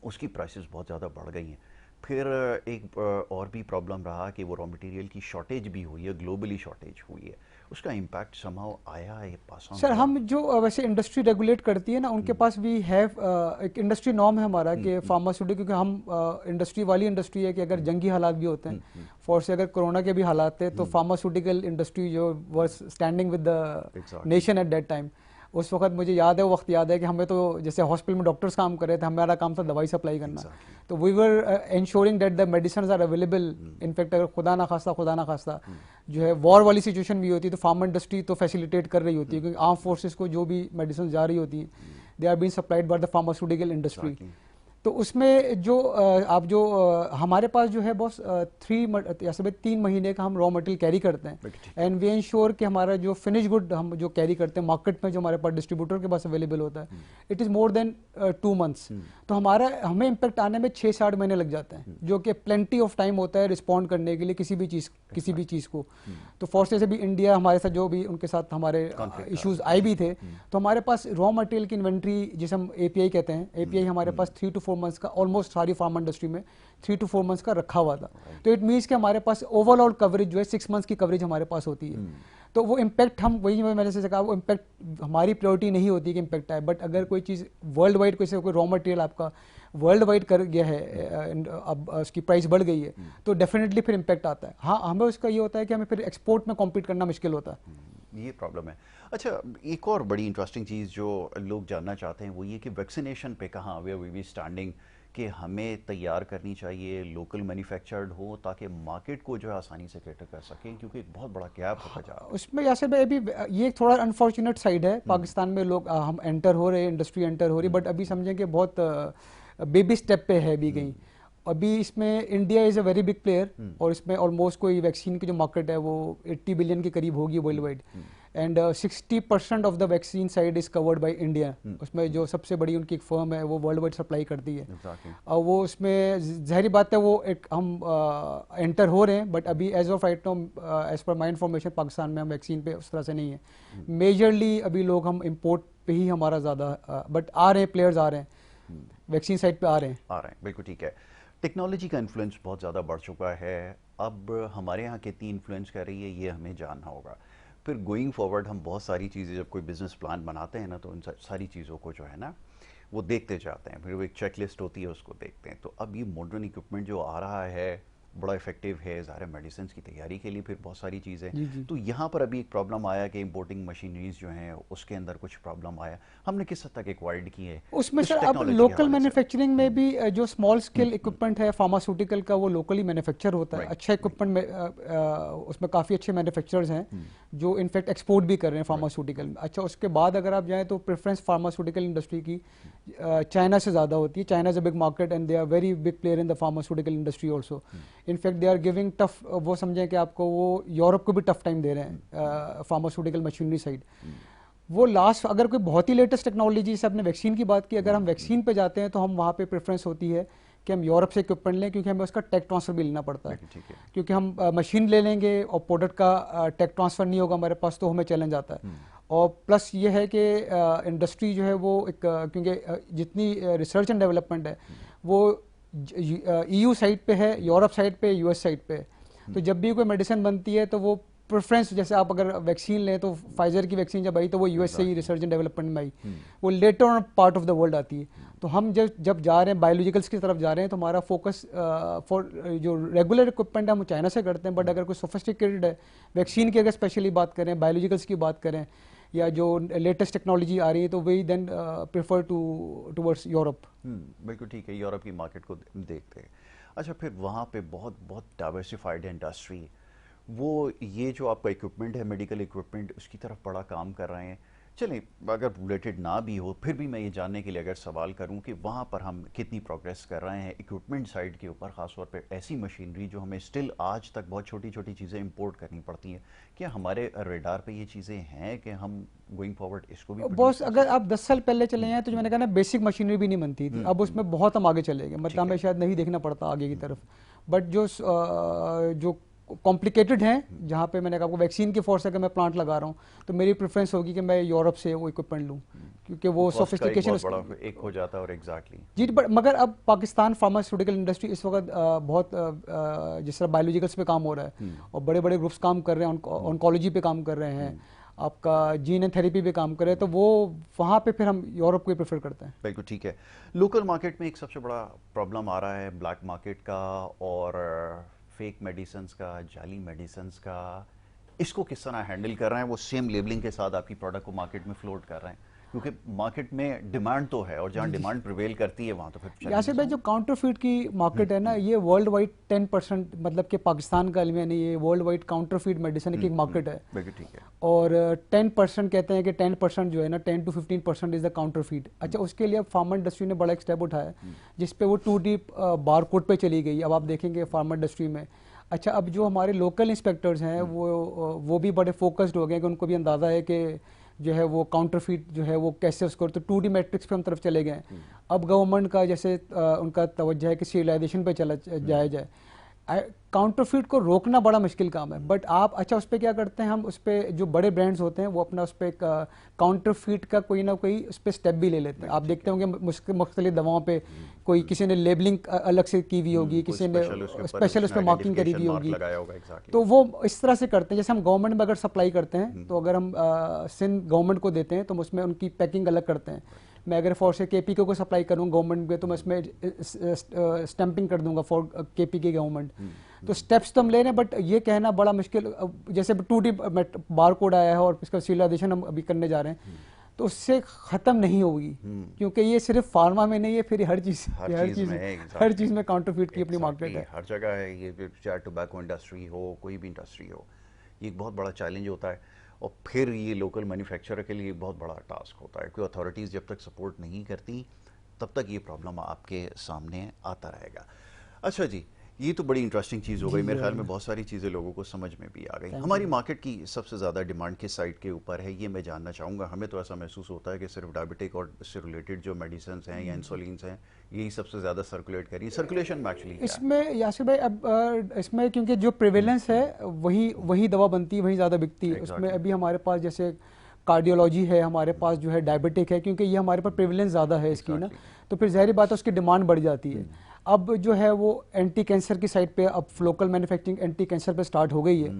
उसकी प्राइसेस बहुत ज़्यादा बढ़ गई हैं। फिर एक और भी प्रॉब्लम रहा कि वो रॉ मटेरियल की शॉर्टेज भी हुई है, ग्लोबली शॉर्टेज हुई है। उसका इम्पैक्ट समहाउ आया है पास ऑन? सर, हम जो वैसे इंडस्ट्री रेगुलेट करती है ना, उनके पास भी है एक इंडस्ट्री नॉर्म है हमारा कि फार्मास्यूटिकल, क्योंकि हम इंडस्ट्री वाली इंडस्ट्री है कि अगर जंगी हालात भी होते हैं, फॉर से अगर कोरोना के भी हालात थे, तो फार्मास्यूटिकल इंडस्ट्री जो was standing with the nation at that time, उस वक्त मुझे याद है, वो वक्त याद है कि हमें तो जैसे हॉस्पिटल में डॉक्टर्स काम कर रहे थे, हमारा काम था दवाई सप्लाई करना। तो we were ensuring that the medicine are available. In fact अगर खुदा ना खास्ता जो है वॉर वाली सिचुएशन भी होती है तो फार्मा इंडस्ट्री तो फैसिलिटेट कर रही होती है, क्योंकि आर्म फोर्सेस को जो भी मेडिसिन जा रही होती हैं, they are being supplied by the pharmaceutical industry. तो उसमें जो आप जो हमारे पास जो है बॉस 3 महीने का हम रॉ मटेरियल कैरी करते हैं, एंड वी इंश्योर कि हमारा जो फिनिश गुड हम जो कैरी करते हैं मार्केट में, जो हमारे पास डिस्ट्रीब्यूटर के पास अवेलेबल होता है, it is more than 2 months. तो हमें इम्पैक्ट आने में 6-8 महीने लग जाते हैं, जो कि प्लेंटी ऑफ टाइम होता है रिस्पॉन्ड करने के लिए किसी भी चीज़ को। तो फॉर्स से भी इंडिया हमारे साथ जो भी उनके साथ हमारे इश्यूज आए भी थे, तो हमारे पास रॉ मटेरियल की इन्वेंट्री जिसे हम API कहते हैं, API हमारे पास 3 to 4 मंथ्स का ऑलमोस्ट सारी फार्मा इंडस्ट्री में 3 to 4 मंथ्स का रखा हुआ था। तो इट मीन्स कि हमारे पास ओवरऑल कवरेज जो है 6 मंथ्स की कवरेज हमारे पास होती है। तो वो इम्पैक्ट हम वही मैंने से कहा, वो इम्पैक्ट हमारी प्रायोरिटी नहीं होती कि इम्पैक्ट आए, बट अगर कोई चीज़ वर्ल्ड वाइड कोई रॉ मटेरियल आपका वर्ल्ड वाइड कर गया है, अब उसकी प्राइस बढ़ गई है, तो डेफिनेटली फिर इम्पैक्ट आता है। हाँ, हमें उसका ये होता है कि हमें फिर एक्सपोर्ट में कॉम्पीट करना मुश्किल होता है। ये प्रॉब्लम है। अच्छा, एक और बड़ी इंटरेस्टिंग चीज़ जो लोग जानना चाहते हैं वो ये कि वैक्सीनेशन पे कहाँ वे वी स्टैंडिंग, कि हमें तैयार करनी चाहिए, लोकल मैन्युफैक्चर्ड हो, ताकि मार्केट को जो है आसानी से कैटर कर सकें, क्योंकि एक बहुत बड़ा गैप होता जा रहा है उसमें। यासिर भाई, अभी ये थोड़ा अनफॉर्चुनेट साइड है, पाकिस्तान में लोग हम एंटर हो रहे हैं, इंडस्ट्री एंटर हो रही, बट अभी समझें कि बहुत बेबी स्टेप पे है अभी कहीं। अभी इसमें India is a very big player, और इसमें ऑलमोस्ट कोई वैक्सीन की जो मार्केट है वो 80 बिलियन के करीब होगी world wide, and 60% of the vaccine side is covered by India. उसमें जो सबसे बड़ी उनकी एक फर्म है वो वर्ल्ड वाइड सप्लाई करती है। और वो उसमें ज़ाहिर बात है वो एक हम एंटर हो रहे हैं, बट अभी as of right now as per my information Pakistan में हम वैक्सीन पे उस तरह से नहीं है। मेजरली अभी लोग हम इम्पोर्ट पे ही हमारा ज़्यादा, बट आ रहे हैं प्लेयर्स आ रहे हैं वैक्सीन साइड पे आ रहे हैं, बिल्कुल ठीक है। टेक्नोलॉजी का इन्फ्लुएंस बहुत ज़्यादा बढ़ चुका है, अब हमारे यहाँ कितनी इन्फ्लुएंस कर रही है ये हमें जानना होगा। फिर गोइंग फॉरवर्ड हम बहुत सारी चीज़ें जब कोई बिजनेस प्लान बनाते हैं ना, तो उन सारी चीज़ों को जो है ना वो देखते जाते हैं, फिर वो एक चेकलिस्ट होती है उसको देखते हैं। तो अब ये मॉडर्न इक्विपमेंट जो आ रहा है बड़ा इफेक्टिव है, ज़ाहिर मेडिसिन की तैयारी के लिए फिर बहुत सारी चीज़ें। तो यहाँ पर अभी एक प्रॉब्लम आया कि इंपोर्टिंग मशीनरीज जो हैं उसके अंदर कुछ प्रॉब्लम आया, हमने किस हद तक एक्वायर्ड की है उसमें सर। अब लोकल मैन्युफैक्चरिंग में भी जो स्मॉल स्केल इक्विपमेंट है फार्मास्यूटिकल का वो लोकली मैन्युफैक्चर होता है। अच्छा इक्विपमेंट में उसमें काफ़ी अच्छे मैन्युफैक्चरर्स हैं जो इनफैक्ट एक्सपोर्ट भी कर रहे हैं फार्मास्यूटिकल में। अच्छा उसके बाद अगर आप जाएँ तो प्रेफरेंस फार्मास्यूटिकल इंडस्ट्री की चाइना से ज़्यादा होती है। China is a big market and they are very big player in the pharmaceutical industry also. In fact they are giving tough, वो समझें कि आपको वो यूरोप को भी टफ टाइम दे रहे हैं फार्मास्यूटिकल मशीनरी साइड। वो लास्ट अगर कोई बहुत ही लेटेस्ट टेक्नोलॉजी से आपने वैक्सीन की बात की, अगर हम वैक्सीन पे जाते हैं तो हम वहाँ पे प्रेफरेंस होती है कि हम यूरोप से इक्विपमेंट लें, क्योंकि हमें उसका टेक ट्रांसफर भी लेना पड़ता है। क्योंकि हम मशीन ले लेंगे और प्रोडक्ट का टेक ट्रांसफर नहीं होगा हमारे पास, तो हमें चैलेंज आता है। और प्लस ये है कि इंडस्ट्री जो है वो एक क्योंकि जितनी रिसर्च एंड डेवलपमेंट है वो EU साइड पे है, यूरोप साइड पे, US साइड पे। तो जब भी कोई मेडिसिन बनती है तो वो प्रेफरेंस, जैसे आप अगर वैक्सीन लें तो फाइजर की वैक्सीन जब आई तो वो US से ही रिसर्च एंड डेवलपमेंट में आई, वो later on part of the world आती है। तो हम जब जा रहे हैं बायोलॉजिकल्स की तरफ जा रहे हैं तो हमारा फोकस फॉर जो रेगुलर इक्विपमेंट है हम चाइना से करते हैं, बट अगर कोई सोफिस्टिकेटेड है वैक्सीन की अगर स्पेशली बात करें, बायोलॉजिकल्स की बात करें या जो लेटेस्ट टेक्नोलॉजी आ रही है तो वही देन प्रेफर टूवर्ड्स यूरोप। बिल्कुल ठीक है, यूरोप की मार्केट को देखते हैं। अच्छा फिर वहाँ पे बहुत बहुत डाइवर्सिफाइड इंडस्ट्री, वो ये जो आपका इक्विपमेंट है मेडिकल इक्विपमेंट उसकी तरफ बड़ा काम कर रहे हैं। चलिए अगर रिलेटेड ना भी हो फिर भी मैं ये जानने के लिए अगर सवाल करूं कि वहाँ पर हम कितनी प्रोग्रेस कर रहे हैं इक्विपमेंट साइड के ऊपर, ख़ासतौर पे ऐसी मशीनरी जो हमें स्टिल आज तक बहुत छोटी छोटी चीज़ें इंपोर्ट करनी पड़ती हैं, क्या हमारे रेडार पे ये चीज़ें हैं कि हम गोइंग फॉरवर्ड इसको भी बॉस? अगर आप 10 साल पहले चले हैं तो जो मैंने कहा ना बेसिक मशीनरी भी नहीं बनती थी, अब उसमें बहुत हम आगे चले गए, मतलब हमें शायद नहीं देखना पड़ता आगे की तरफ। बट जो कॉम्प्लिकेटेड हैं, जहाँ पे मैंने कहा आपको वैक्सीन की फोर्स अगर मैं प्लांट लगा रहा हूँ तो मेरी प्रेफरेंस होगी कि मैं यूरोप से वो इक्विपमेंट लूँ, क्योंकि वो सोफिस्टिकेशन एक हो जाता है। और एग्जैक्टली जी, बट मगर अब पाकिस्तान फार्मास्यूटिकल इंडस्ट्री इस वक्त बहुत जिस तरह बायोलॉजिकल्स पे काम हो रहा है और बड़े बड़े ग्रुप्स काम कर रहे हैं, ऑन्कोलॉजी पे काम कर रहे हैं, आपका जीन एंड थेरेपी पे काम कर रहे हैं, तो वो वहाँ पे फिर हम यूरोप को प्रेफर करते हैं। बिल्कुल ठीक है। लोकल मार्केट में एक सबसे बड़ा प्रॉब्लम आ रहा है ब्लैक मार्केट का और फेक मेडिसिन्स का, जाली मेडिसिन्स का। इसको किस तरह हैंडल कर रहे हैं? वो सेम लेबलिंग के साथ आपकी प्रोडक्ट को मार्केट में फ्लोट कर रहे हैं, क्योंकि मार्केट में डिमांड तो है और जहाँ डिमांड प्रिवेल करती है वहाँ तो फिर यासिर भाई जो काउंटरफीट की मार्केट है ना, ये वर्ल्ड वाइड 10%, मतलब कि पाकिस्तान का अलमिया नहीं, ये वर्ल्ड वाइड काउंटरफीट मेडिसिन की एक मार्केट है। बिल्कुल ठीक है। और 10% कहते हैं कि 10% जो है ना 10 to 15% इज द काउंटरफीट। अच्छा उसके लिए अब फार्मा इंडस्ट्री ने बड़ा एक स्टेप उठाया जिसपे वो 2D बारकोड पे चली गई। अब आप देखेंगे फार्मा इंडस्ट्री में, अच्छा अब जो हमारे लोकल इंस्पेक्टर्स हैं वो भी बड़े फोकस्ड हो गए कि उनको भी अंदाज़ा है कि जो है वो काउंटरफीट जो है वो कैसे उसको, तो 2D मैट्रिक्स पे हम तरफ चले गए। अब गवर्नमेंट का जैसे उनका तवज्जो है कि सिविलाइजेशन पे चला जाया जाए। काउंटरफीट को रोकना बड़ा मुश्किल काम है, बट आप अच्छा उस पर क्या करते हैं, हम उस पर जो बड़े ब्रांड्स होते हैं वो अपना उस पर काउंटरफीट का कोई ना कोई उस पर स्टेप भी ले लेते हैं। आप देखते होंगे मुख्तलिफ दवाओं पे कोई किसी ने लेबलिंग अलग से की हुई होगी, किसी ने स्पेशल उस पर मार्किंग करी हुई होगी, तो वो इस तरह से करते हैं। जैसे हम गवर्नमेंट में अगर सप्लाई करते हैं तो अगर हम सिंध गवर्नमेंट को देते हैं तो उसमें उनकी पैकिंग अलग करते हैं। मैं अगर फॉर से KPK को सप्लाई करूँ गवर्नमेंट में तो मैं इसमें स्टैंपिंग कर दूंगा फॉर KPK गवर्नमेंट। तो स्टेप्स तो हम ले रहे हैं, बट ये कहना बड़ा मुश्किल, जैसे 2D बार कोड आया है और इसका सिविलाइजेशन हम अभी करने जा रहे हैं तो उससे ख़त्म नहीं होगी, क्योंकि ये सिर्फ फार्मा में नहीं है, फिर हर चीज़ में काउंटरफीट की अपनी मार्केट है, हर जगह है। ये चाहे टोबैको इंडस्ट्री हो, कोई भी इंडस्ट्री हो, ये एक बहुत बड़ा चैलेंज होता है। और फिर ये लोकल मैन्युफैक्चरर के लिए बहुत बड़ा टास्क होता है, क्योंकि अथॉरिटीज़ जब तक सपोर्ट नहीं करती तब तक ये प्रॉब्लम आपके सामने आता रहेगा। अच्छा जी, ये तो बड़ी इंटरेस्टिंग चीज़ हो गई। मेरे ख्याल में बहुत सारी चीज़ें लोगों को समझ में भी आ गई। हमारी मार्केट की सबसे ज़्यादा डिमांड किस साइड के ऊपर है, ये मैं जानना चाहूँगा। हमें तो ऐसा महसूस होता है कि सिर्फ डायबिटिक और इससे रिलेटेड जो मेडिसिन हैं या इंसुलिन्स हैं, यही सबसे ज़्यादा सर्कुलेट कर रही है। सर्कुलेशन में एक्चुअली क्या है? इसमें यासिर भाई अब इसमें क्योंकि जो प्रिवेलेंस है वही वही दवा बनती है, वही ज़्यादा बिकती है। उसमें एग्जैक्टली। अभी हमारे पास जैसे कार्डियोलॉजी है, हमारे पास जो है डायबिटिक है, क्योंकि ये हमारे पास प्रिवेलेंस ज़्यादा है इसकी ना, तो फिर ज़ाहिर बात है उसकी डिमांड बढ़ जाती है। अब जो है वो एंटी कैंसर की साइड पे अब लोकल मैन्युफैक्चरिंग एंटी कैंसर पे स्टार्ट हो गई है।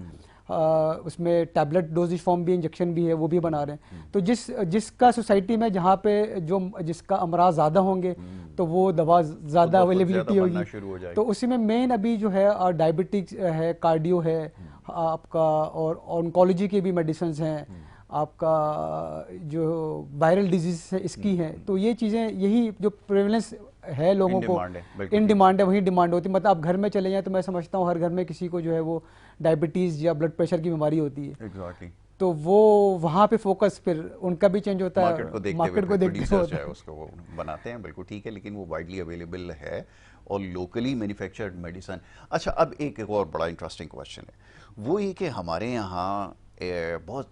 उसमें टैबलेट डोजेज फॉर्म भी, इंजेक्शन भी है, वो भी बना रहे हैं। तो जिसका सोसाइटी में जहाँ पे जो जिसका अमराज ज़्यादा होंगे तो वो दवा ज़्यादा तो अवेलेबिलिटी होगी। तो उसी में मेन अभी जो है डायबिटिक्स है, कार्डियो है आपका, और ऑन्कोलॉजी के भी मेडिसिन हैं आपका, जो वायरल डिजीज है इसकी हैं। तो ये चीज़ें, यही जो प्रेवलेंस है लोगों को इन डिमांड है, वही डिमांड होती है। मतलब आप घर में चले जाएं तो मैं समझता हूँ हर घर में किसी को जो है वो डायबिटीज़ या ब्लड प्रेशर की बीमारी होती है। एग्जैक्टली। तो वो वहाँ पे फोकस फिर उनका भी चेंज होता है, मार्केट को देखते हुए उसको वो बनाते हैं। बिल्कुल ठीक है, लेकिन वो वाइडली अवेलेबल है और लोकली मैन्युफैक्चर्ड मेडिसिन। अच्छा, अब एक और बड़ा इंटरेस्टिंग क्वेश्चन है, वो ये कि हमारे यहाँ बहुत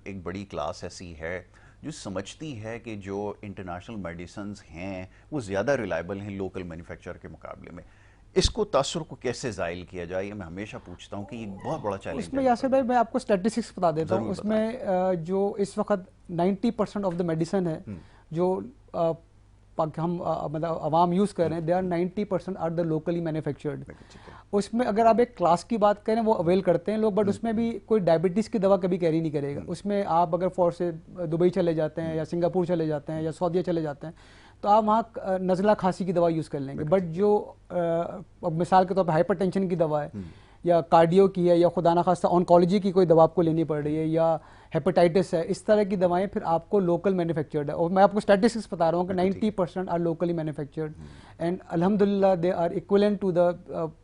एक बड़ी क्लास ऐसी है जो समझती है कि जो इंटरनेशनल मेडिसिन हैं वो ज़्यादा रिलायबल हैं लोकल मैन्युफैक्चर के मुकाबले में। इसको तासुर को कैसे ज़ाइल किया जाए, ये मैं हमेशा पूछता हूँ कि ये बहुत बड़ा चैलेंज है। उसमें यासिर भाई मैं आपको स्टैटिस्टिक्स बता देता हूँ। उसमें जो इस वक्त 90% ऑफ द मेडिसिन है जो हम मतलब आवाम यूज़ कर रहे हैं, they are 90% are the locally manufactured. उसमें अगर आप एक क्लास की बात करें वो अवेल करते हैं लोग, बट उसमें भी कोई डायबिटीज़ की दवा कभी कैरी नहीं करेगा। उसमें आप अगर फॉर से दुबई चले जाते हैं या सिंगापुर चले जाते हैं या सऊदीया चले जाते हैं तो आप वहाँ नज़ला खांसी की दवा यूज़ कर लेंगे। बट जो मिसाल के तौर पर हाइपरटेंशन की दवा है या कार्डियो की है या खुदा ना खास्ता ऑन्कोलॉजी की कोई दवा आपको लेनी पड़ रही है या हेपेटाइटिस है, इस तरह की दवाएं फिर आपको लोकल मैन्युफैक्चर्ड है। और मैं आपको स्टैटिस्टिक्स बता रहा हूँ कि 90% आर लोकली मैन्युफैक्चर्ड एंड अल्हम्दुलिल्लाह they are equivalent to the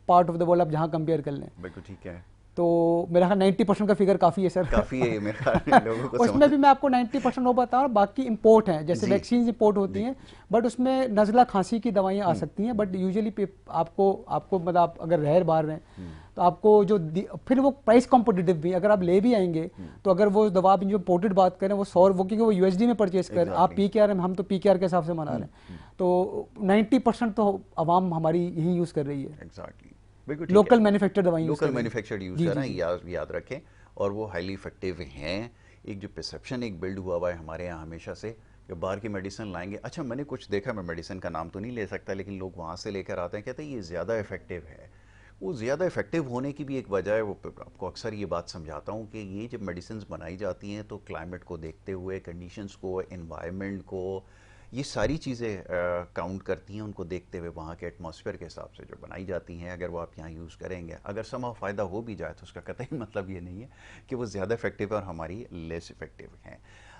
part of the world आप जहाँ कंपेयर कर लें। बिल्कुल ठीक है। तो मेरा ख्याल 90% का फिगर काफ़ी है सर, काफ़ी है मेरे ख्याल में लोगों को। उसमें भी मैं आपको 90% वो बता रहा हूँ, बाकी इंपोर्ट हैं, जैसे वैक्सीन इंपोर्ट होती हैं, बट उसमें नज़ला खांसी की दवाइयाँ आ सकती हैं। बट यूजुअली आपको मतलब आप अगर रह बाहर रहें तो आपको जो फिर वो प्राइस कॉम्पिटिटिव भी, अगर आप ले भी आएंगे तो अगर वो दवा आप जो इंपोर्टेड बात करें वो क्योंकि वो यूएसडी में परचेज करें, आप पीकेआर, हम तो पीकेआर के हिसाब से मना रहे हैं, तो 90% तो आवाम हमारी यही यूज़ कर रही है। एग्जैक्टली, बिल्कुल लोकल मैन्युफैक्चर्ड दवाई लोकल मैन्युफैक्चर्ड यूज़ कर रहे हैं, याद रखें, और वो हाईली इफेक्टिव हैं। एक जो परसेप्शन एक बिल्ड हुआ है हमारे यहाँ हमेशा से कि बाहर की मेडिसिन लाएंगे। अच्छा, मैंने कुछ देखा, मैं मेडिसिन का नाम तो नहीं ले सकता, लेकिन लोग वहाँ से लेकर आते हैं, कहते हैं ये ज़्यादा इफेक्टिव है। वो ज़्यादा इफेक्टिव होने की भी एक वजह है, वो आपको अक्सर ये बात समझाता हूँ कि ये जब मेडिसिन बनाई जाती हैं तो क्लाइमेट को देखते हुए, कंडीशंस को, एनवायरनमेंट को, ये सारी चीज़ें काउंट करती हैं, उनको देखते हुए वहाँ के एटमॉस्फेयर के हिसाब से जो बनाई जाती हैं, अगर वो आप यहाँ यूज़ करेंगे, अगर समा फ़ायदा हो भी जाए तो उसका कतई मतलब ये नहीं है कि वो ज़्यादा इफेक्टिव है और हमारी लेस इफेक्टिव हैं।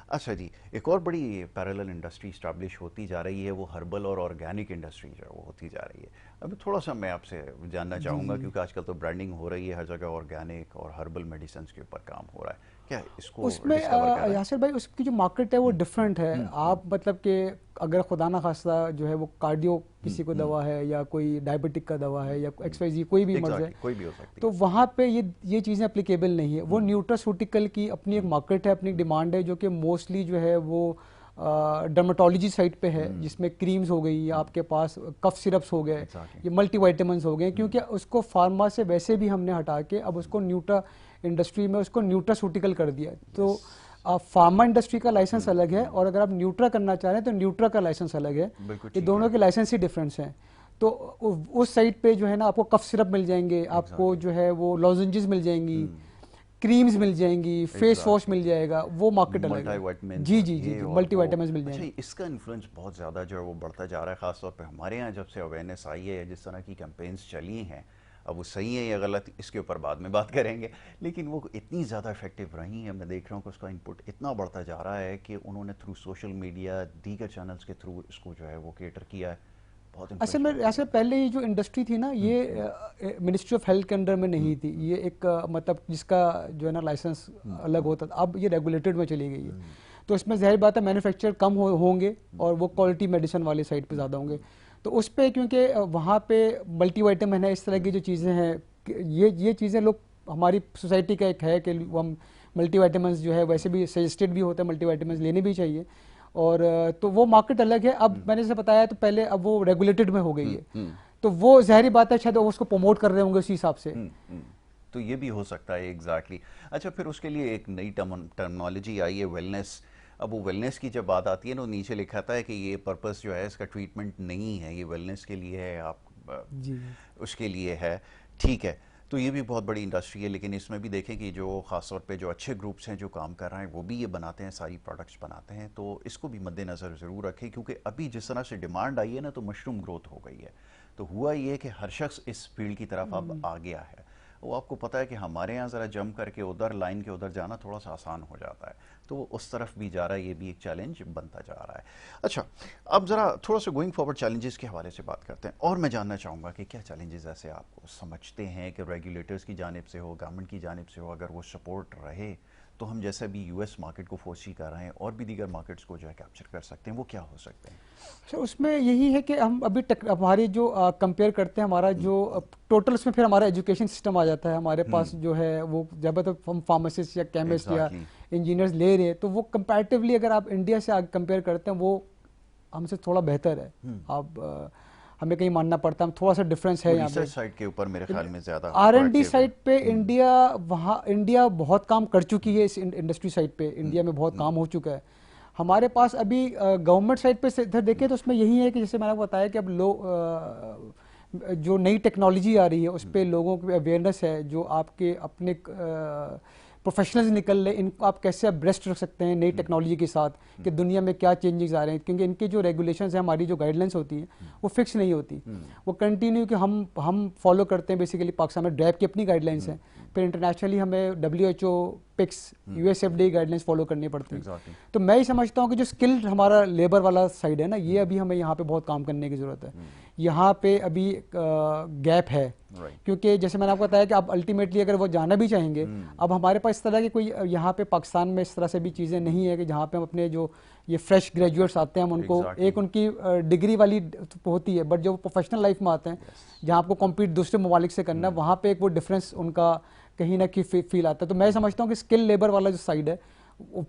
अच्छा जी, एक और बड़ी पैरेलल इंडस्ट्री इस्टेब्लिश होती जा रही है, वो हर्बल और ऑर्गेनिक इंडस्ट्री जो है वो होती जा रही है। अभी थोड़ा सा मैं आपसे जानना चाहूँगा, क्योंकि आजकल तो ब्रांडिंग हो रही है, हर जगह ऑर्गेनिक और हर्बल मेडिसिन के ऊपर काम हो रहा है, क्या इसको उसमें यासिर भाई उसकी जो मार्केट है वो डिफरेंट है। आप मतलब कि अगर खुदा ना खास्ता जो है वो कार्डियो किसी को दवा है या कोई डायबिटिक का दवा है या XYZ कोई भी मर्ज है, कोई भी हो सकती है, तो वहाँ पे ये चीज़ें एप्लीकेबल नहीं है। वो न्यूट्रास्यूटिकल की अपनी एक मार्केट है, अपनी डिमांड है, जो कि मोस्टली जो है वो डर्माटोलॉजी साइड पे है, जिसमें क्रीम्स हो गई या आपके पास कफ सिरप्स हो गए, ये मल्टीवाइटामिन्स हो गए, क्योंकि उसको फार्मा से वैसे भी हमने हटा के अब उसको न्यूट्रा इंडस्ट्री में उसको न्यूट्रास्यूटिकल कर दिया। तो फार्मा इंडस्ट्री का लाइसेंस अलग है और अगर आप न्यूट्रा करना चाह रहे हैं तो न्यूट्रा का लाइसेंस अलग है, ये दोनों के लाइसेंस ही डिफरेंस हैं। तो उस साइड पे जो है ना आपको कफ सिरप मिल जाएंगे, आपको जो है वो लॉजेंजेस मिल जाएंगी, क्रीम्स मिल जाएंगी, फेस वॉश मिल जाएगा, वो मार्केट अलग है। जी जी जी, मल्टीविटामिन्स मिल जाएंगे। इसका इन्फ्लुएंस बहुत ज़्यादा जो है वो बढ़ता जा रहा है, खासतौर पे हमारे यहाँ जब से अवेयरनेस आई है, जिस तरह की कैंपेन्स चली हैं, अब वो सही है या गलत इसके ऊपर बाद में बात करेंगे, लेकिन वो इतनी ज़्यादा इफेक्टिव रही हैं, मैं देख रहा हूँ कि उसका इनपुट इतना बढ़ता जा रहा है कि उन्होंने थ्रू सोशल मीडिया, दीगर चैनल्स के थ्रू इसको जो है वो केटर किया है। असल में ऐसे पहले ये जो इंडस्ट्री थी ना, ये मिनिस्ट्री ऑफ हेल्थ के अंडर में नहीं थी, ये एक मतलब जिसका जो है ना लाइसेंस अलग होता था, अब ये रेगुलेटेड में चली गई है। तो इसमें ज़ाहिर बात है मैन्युफैक्चर कम होंगे और वो क्वालिटी मेडिसिन वाली साइड पे ज़्यादा होंगे। तो उस पे क्योंकि वहाँ पे मल्टीविटामिन है, इस तरह की जो चीज़ें हैं, ये चीज़ें लोग, हमारी सोसाइटी का एक है कि हम मल्टीविटामिन्स जो है वैसे भी सजेस्टेड भी होता है, मल्टीविटामिन्स लेने भी चाहिए। और तो वो मार्केट अलग है। अब मैंने जैसे बताया तो पहले, अब वो रेगुलेटेड में हो गई है, तो वो ज़ाहिर बात है शायद वो उसको प्रमोट कर रहे होंगे उसी हिसाब से। तो ये भी हो सकता है, एग्जैक्टली। अच्छा, फिर उसके लिए एक नई टर्मिनोलॉजी आई है, वेलनेस। अब वो वेलनेस की जब बात आती है ना, नीचे लिखा था है कि ये पर्पस जो है इसका ट्रीटमेंट नहीं है, ये वेलनेस के लिए है, आप जी उसके लिए है, ठीक है। तो ये भी बहुत बड़ी इंडस्ट्री है, लेकिन इसमें भी देखें कि जो ख़ासतौर पे जो अच्छे ग्रुप्स हैं जो काम कर रहे हैं वो भी ये बनाते हैं, सारी प्रोडक्ट्स बनाते हैं, तो इसको भी मद्देनज़र ज़रूर रखें, क्योंकि अभी जिस तरह से डिमांड आई है ना, तो मशरूम ग्रोथ हो गई है। तो हुआ ये कि हर शख्स इस फील्ड की तरफ अब आ गया है। वो आपको पता है कि हमारे यहाँ ज़रा जंप करके उधर लाइन के उधर जाना थोड़ा सा आसान हो जाता है, तो वो उस तरफ भी जा रहा है, ये भी एक चैलेंज बनता जा रहा है। अच्छा, अब ज़रा थोड़ा सा गोइंग फॉरवर्ड चैलेंजेस के हवाले से बात करते हैं, और मैं जानना चाहूँगा कि क्या चैलेंजेस ऐसे आपको समझते हैं कि रेगुलेटर्स की जानिब से हो, गवर्नमेंट की जानिब से हो, अगर वो सपोर्ट रहे तो हम जैसे अभी यूएस मार्केट को फोर्सी कर रहे हैं और भी दीगर मार्केट्स को जो है कैप्चर कर सकते हैं, वो क्या हो सकते हैं? अच्छा, उसमें यही है कि हम अभी हमारी जो कंपेयर करते हैं, हमारा जो टोटल उसमें फिर हमारा एजुकेशन सिस्टम आ जाता है। हमारे पास जो है वो जब तो हम फार्मासिस्ट या केमिस्ट या इंजीनियर्स ले रहे हैं, तो वो कंपैरेटिवली अगर आप इंडिया से कंपेयर करते हैं, वो हमसे थोड़ा बेहतर है। अब हमें कहीं मानना पड़ता है, थोड़ा सा डिफरेंस है यहाँ पे। साइड के ऊपर मेरे ख्याल में ज़्यादा R&D साइड पे इंडिया बहुत काम कर चुकी है। इस इंडस्ट्री साइड पे इंडिया में बहुत काम हो चुका है। हमारे पास अभी गवर्नमेंट साइड पे इधर देखें तो उसमें यही है कि जैसे मैंने बताया कि अब जो नई टेक्नोलॉजी आ रही है उस पर लोगों की अवेयरनेस है, जो आपके अपने प्रोफेशनल्स निकल रहे, इनको आप कैसे ब्रेस्ट रख सकते हैं नई टेक्नोलॉजी के साथ, कि दुनिया में क्या चेंजेस आ रहे हैं, क्योंकि इनकी जो रेगुलेशंस हैं, हमारी जो गाइडलाइंस होती हैं वो फिक्स नहीं होती, वो कंटिन्यू कि हम फॉलो करते हैं। बेसिकली पाकिस्तान में ड्रैब की अपनी गाइडलाइंस हैं, फिर इंटरनेशनली हमें WHO, PICS, USFDA guidelines follow करनी पड़ती है। तो मैं ही समझता हूँ कि जो स्किल्ड हमारा लेबर वाला साइड है ना, ये अभी हमें यहाँ पे बहुत काम करने की ज़रूरत है। यहाँ पे अभी गैप है, क्योंकि जैसे मैंने आपको बताया कि आप अल्टीमेटली अगर वो जाना भी चाहेंगे, अब हमारे पास इस तरह की कोई यहाँ पे पाकिस्तान में इस तरह से भी चीज़ें नहीं है कि जहाँ पे हम अपने जो ये फ्रेश ग्रेजुएट्स आते हैं हम उनको एक उनकी डिग्री वाली होती है, बट जो प्रोफेशनल लाइफ में आते हैं जहाँ आपको कॉम्पीट दूसरे ममालिक से करना, वहाँ पे एक वो डिफरेंस उनका कहीं ना कहीं फील आता है। तो मैं समझता हूँ कि स्किल लेबर वाला जो साइड है,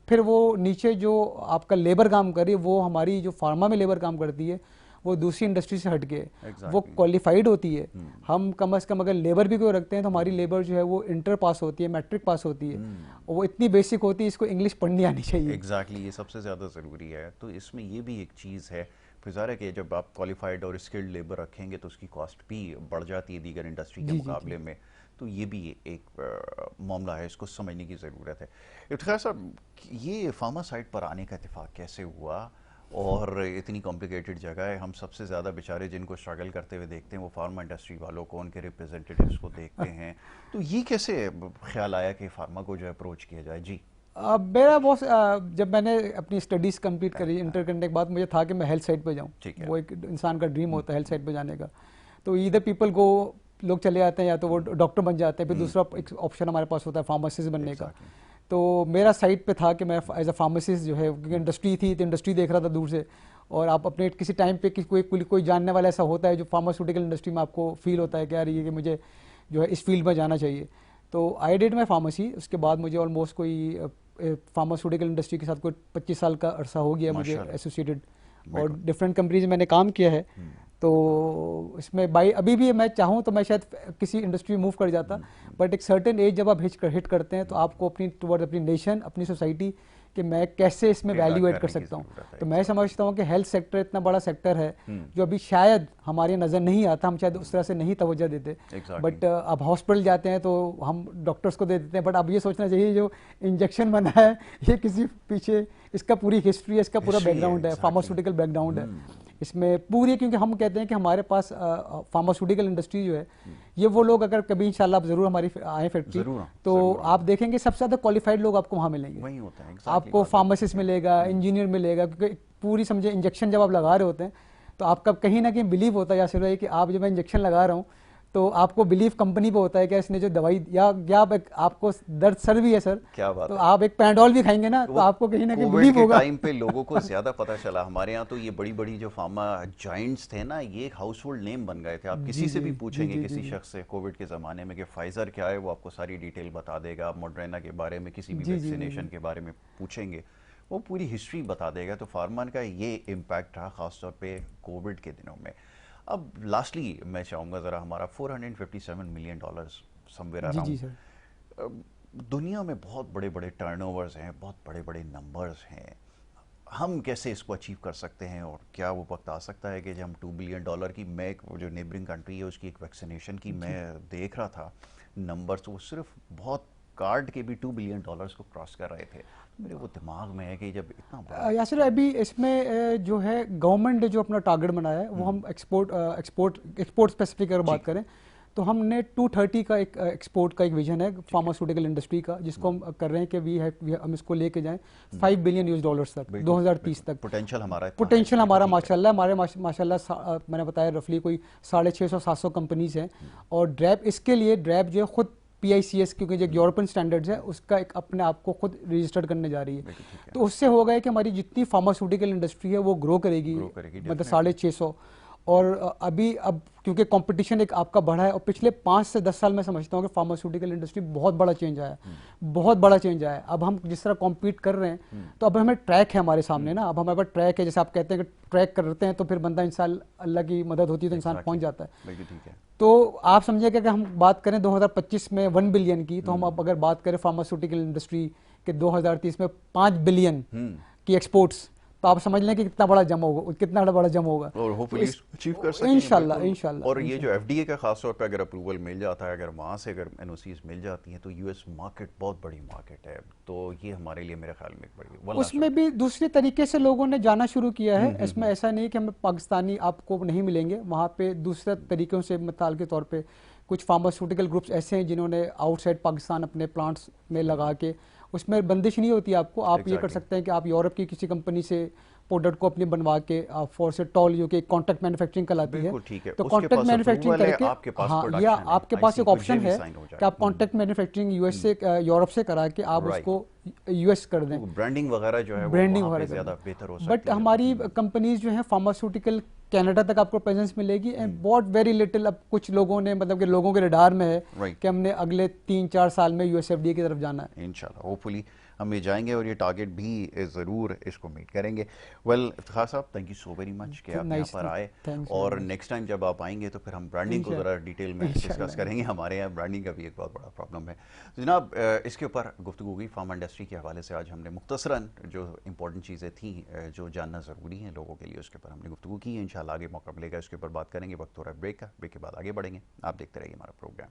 फिर वो नीचे जो आपका लेबर काम कर रही है, वो हमारी जो फार्मा में लेबर काम करती है वो दूसरी इंडस्ट्री से हटके वो क्वालिफाइड होती है। हम कम से कम अगर लेबर भी कोई रखते हैं तो हमारी लेबर जो है वो इंटर पास होती है, मैट्रिक पास होती है, और वो इतनी बेसिक होती है, इसको इंग्लिश पढ़नी आनी चाहिए। एग्जैक्टली, ये सबसे ज़्यादा ज़रूरी है। तो इसमें ये भी एक चीज़ है, फिर ज़ाहिर है कि जब आप क्वालिफाइड और स्किल्ड लेबर रखेंगे तो उसकी कॉस्ट भी बढ़ जाती है दीगर इंडस्ट्री के मुकाबले में। तो ये भी एक मामला है, इसको समझने की ज़रूरत है। इफ्तिखार साहब, ये फार्मा साइड पर आने का इत्तेफाक कैसे हुआ, और इतनी कॉम्प्लिकेटेड जगह है, हम सबसे ज़्यादा बेचारे जिनको स्ट्रगल करते हुए देखते हैं वो फार्मा इंडस्ट्री वालों को, उनके रिप्रेजेंटेटिव्स को देखते हैं, तो ये कैसे ख्याल आया कि फार्मा को जो है अप्रोच किया जाए? जी, मेरा बॉस, जब मैंने अपनी स्टडीज़ कंप्लीट करी इंटर करने के बाद, मुझे था कि मैं हेल्थ साइड पे जाऊँ। वो एक इंसान का ड्रीम होता है हेल्थ साइड पे जाने का। तो ईदर पीपल को, लोग चले जाते हैं या तो वो डॉक्टर बन जाते हैं, फिर दूसरा एक ऑप्शन हमारे पास होता है फार्मासिस्ट बनने का। तो मेरा साइड पे था कि मैं एज अ फार्मासिस्ट जो है, क्योंकि इंडस्ट्री थी तो इंडस्ट्री देख रहा था दूर से, और आप अपने किसी टाइम पे कोई जानने वाला ऐसा होता है जो फार्मास्यूटिकल इंडस्ट्री में आपको फील होता है कि यार ये कि मुझे जो है इस फील्ड में जाना चाहिए। तो आई डिड माई फार्मेसी। उसके बाद मुझे ऑलमोस्ट कोई फार्मास्यूटिकल इंडस्ट्री के साथ कोई 25 साल का अरसा हो गया मुझे एसोसिएटेड, और डिफरेंट कंपनीज मैंने काम किया है। तो इसमें अभी भी मैं चाहूँ तो मैं शायद किसी इंडस्ट्री में मूव कर जाता, बट एक सर्टेन एज जब आप हिट करते हैं तो आपको अपनी टुवर्ड अपनी नेशन, अपनी सोसाइटी, कि मैं कैसे इसमें वैल्यू ऐड कर सकता हूँ। तो मैं समझता हूँ कि हेल्थ सेक्टर इतना बड़ा सेक्टर है जो अभी शायद हमारी नज़र नहीं आता, हम शायद उस तरह से नहीं तवज्जो देते। बट अब हॉस्पिटल जाते हैं तो हम डॉक्टर्स को दे देते हैं, बट अब ये सोचना चाहिए जो इंजेक्शन बना है ये किसी पीछे इसका पूरी हिस्ट्री है, इसका पूरा बैकग्राउंड है, फार्मास्यूटिकल बैकग्राउंड है इसमें पूरी। क्योंकि हम कहते हैं कि हमारे पास फार्मास्यूटिकल इंडस्ट्री जो है, ये वो लोग अगर कभी इंशाल्लाह आप जरूर हमारी आए फैक्ट्री तो आप देखेंगे सबसे ज़्यादा क्वालिफाइड लोग आपको वहाँ मिलेंगे। वही होता है, आपको फार्मासिस्ट मिलेगा, इंजीनियर मिलेगा, क्योंकि पूरी समझे इंजेक्शन जब आप लगा रहे होते हैं तो आपका कहीं ना कहीं बिलीव होता है या सिर्फ कि आप जब मैं इंजेक्शन लगा रहा हूँ तो आपको बिलीव कंपनी पे होता है कि इसने जो दवाई या आपको दर्द सर भी है सर, क्या बात तो है। आप एक पैराडोल भी खाएंगे ना तो आपको कहीं ना कहीं कोविड बिलीव के होगा। टाइम पे लोगों को ज्यादा पता चला। हमारे यहाँ तो ये बड़ी बड़ी जो फार्मा जाइंट्स थे ना, ये एक हाउस होल्ड नेम बन गए थे। आप किसी जी से जी भी जी पूछेंगे, जी जी किसी जी शख्स से कोविड के ज़माने में कि फाइज़र क्या है, वो आपको सारी डिटेल बता देगा। आप मॉडर्ना के बारे में, किसी भी जी जी जी वैक्सीनेशन जी के बारे में पूछेंगे, वो पूरी हिस्ट्री बता देगा। तो फार्मा का ये इम्पैक्ट रहा ख़ासतौर पे कोविड के दिनों में। अब लास्टली मैं चाहूँगा ज़रा हमारा $457 मिलियन समवेयर जी जी अराउंड, सर। दुनिया में बहुत बड़े बड़े टर्नओवर्स हैं, बहुत बड़े बड़े नंबर्स हैं। हम कैसे इसको अचीव कर सकते हैं, और क्या वो वक्त आ सकता है कि जब हम $2 बिलियन की, मैं वो जो नेबरिंग कंट्री है उसकी एक वैक्सीनेशन की मैं देख रहा था नंबर्स, तो वो सिर्फ बहुत कार्ड के भी $2 बिलियन को क्रॉस कर रहे थे। तो मेरे वो दिमाग में है कि जब इतना बड़ा यासिर अभी इसमें जो है गवर्नमेंट ने जो अपना टारगेट बनाया है वो हम एक्सपोर्ट स्पेसिफिक अगर जी बात करें तो हमने 230 का एक एक्सपोर्ट का एक विजन है फार्मास्यूटिकल इंडस्ट्री का, जिसको हम कर रहे हैं कि हम इसको लेके जाएं $5 बिलियन तक बिल्कुल 2030 बिल्कुल, तक। पोटेंशियल हमारा इतना है, पोटेंशियल बिल्कुल हमारा ठीक है। माशाल्लाह माशाल्लाह मैंने बताया रफली कोई 650-700 कंपनीज हैं। और ड्रैब इसके लिए ड्रैब जो है खुद PICS, क्योंकि जो यूरोपियन स्टैंडर्ड्स है उसका एक अपने आप को खुद रजिस्टर्ड करने जा रही है। बिल्कुल ठीक है। तो उससे होगा है कि हमारी जितनी फार्मास्यूटिकल इंडस्ट्री है वो ग्रो करेगी, ग्रो करेगी मतलब डेफिनेटली। 650। और अब क्योंकि कंपटीशन एक आपका बढ़ा है, और पिछले 5 से 10 साल में समझता हूँ कि फार्मास्यूटिकल इंडस्ट्री बहुत बड़ा चेंज आया है, बहुत बड़ा चेंज आया है। अब हम जिस तरह कॉम्पीट कर रहे हैं तो अब हमें ट्रैक है हमारे सामने ना, अब हमारे पास ट्रैक है। जैसे आप कहते हैं कि ट्रैक करते हैं तो फिर बंदा इंसान, अल्लाह की मदद होती है तो इंसान पहुंच जाता है। बिल्कुल ठीक है। तो आप समझिए कि हम बात करें 2025 में 1 बिलियन की, तो हम अब अगर बात करें फार्मास्यूटिकल इंडस्ट्री के 2030 में 5 बिलियन की एक्सपोर्ट्स, तो आप समझ लें कि कितना बड़ा जम होगा, कितना बड़ा जम होगा। और तो होपफुली अचीव कर सकें इंशाल्लाह बिल्कुल। इंशाल्लाह और ये जो इंशाल्लाह। FDA का खास तौर पे अगर अप्रूवल मिल जाता है, अगर वहाँ से अगर NOCs मिल जाती हैं, तो US मार्केट बहुत बड़ी मार्केट है। तो ये हमारे लिए मेरे ख्याल में एक बड़ी वन लास्ट उसमें भी दूसरे तरीके से लोगों ने जाना शुरू किया है। इसमें ऐसा नहीं कि हमें पाकिस्तानी आपको नहीं मिलेंगे, वहाँ पे दूसरे तरीकों से, मिसाल के तौर पे कुछ फार्मास्यूटिकल ग्रुप्स ऐसे हैं जिन्होंने आउटसाइड पाकिस्तान अपने प्लांट्स में लगा के, उसमें बंदिश नहीं होती आपको, आप ये कर एग्जैक्टली। सकते हैं कि आप यूरोप की किसी कंपनी से प्रोडक्ट को अपनी बनवा के फॉरसेटॉल जो कि कॉन्ट्रैक्ट मैन्युफैक्चरिंग कहलाती है, बिल्कुल ठीक है, तो उसके कॉन्ट्रैक्ट पास मैन्युफैक्चरिंग अप्रूवल है, करके, आपके पास हाँ, या प्रोडक्शन है, आपके आई पास सी, एक तो ऑप्शन ये भी है साइन हो कि आप जाए। कॉन्ट्रैक्ट मैन्युफैक्चरिंग US से यूरोप से करा के आप राइट। उसको US कर दें, तो ब्रांडिंग वगैरह जो है वो ब्रांडिंग वहाँ पे वगैरह कर ज़्यादा दें। बेहतर हो बट सकती है। हमारी कंपनीज जो है फार्मास्यूटिकल कनाडा तक आपको प्रेजेंस मिलेगी, एंड बहुत वेरी लिटिल। अब कुछ लोगों ने, मतलब कि लोगों के रडार में है राइट। कि हमने अगले 3-4 साल में US FDA की तरफ जाना है। इंशाल्लाह होपफुली हम ये जाएंगे और ये टारगेट भी ज़रूर इसको मीट करेंगे। वेल इफ्तिखार साहब, thank you so very much कि आप यहाँ नाइस, पर आए। थैंक्स वेरी और मच। नेक्स्ट टाइम जब आप आएंगे तो फिर हम ब्रांडिंग को ज़रा डिटेल में डिस्कस इंशाल्लाह करेंगे। हमारे यहाँ ब्रांडिंग का भी एक बहुत बड़ा प्रॉब्लम है। तो जनाब, इसके ऊपर गुफ्तगू हुई फार्मा इंडस्ट्री के हवाले से। आज हमने मुख्तसरन जो इंपॉर्टेंट चीज़ें थी जो जानना ज़रूरी हैं लोगों के लिए, उसके ऊपर हमने गुफ्तगू की है। इंशाल्लाह आगे मौका मिलेगा इसके ऊपर बात करेंगे। वक्त हो रहा है ब्रेक का, ब्रेक के बाद आगे बढ़ेंगे। आप देखते रहिए हमारा प्रोग्राम।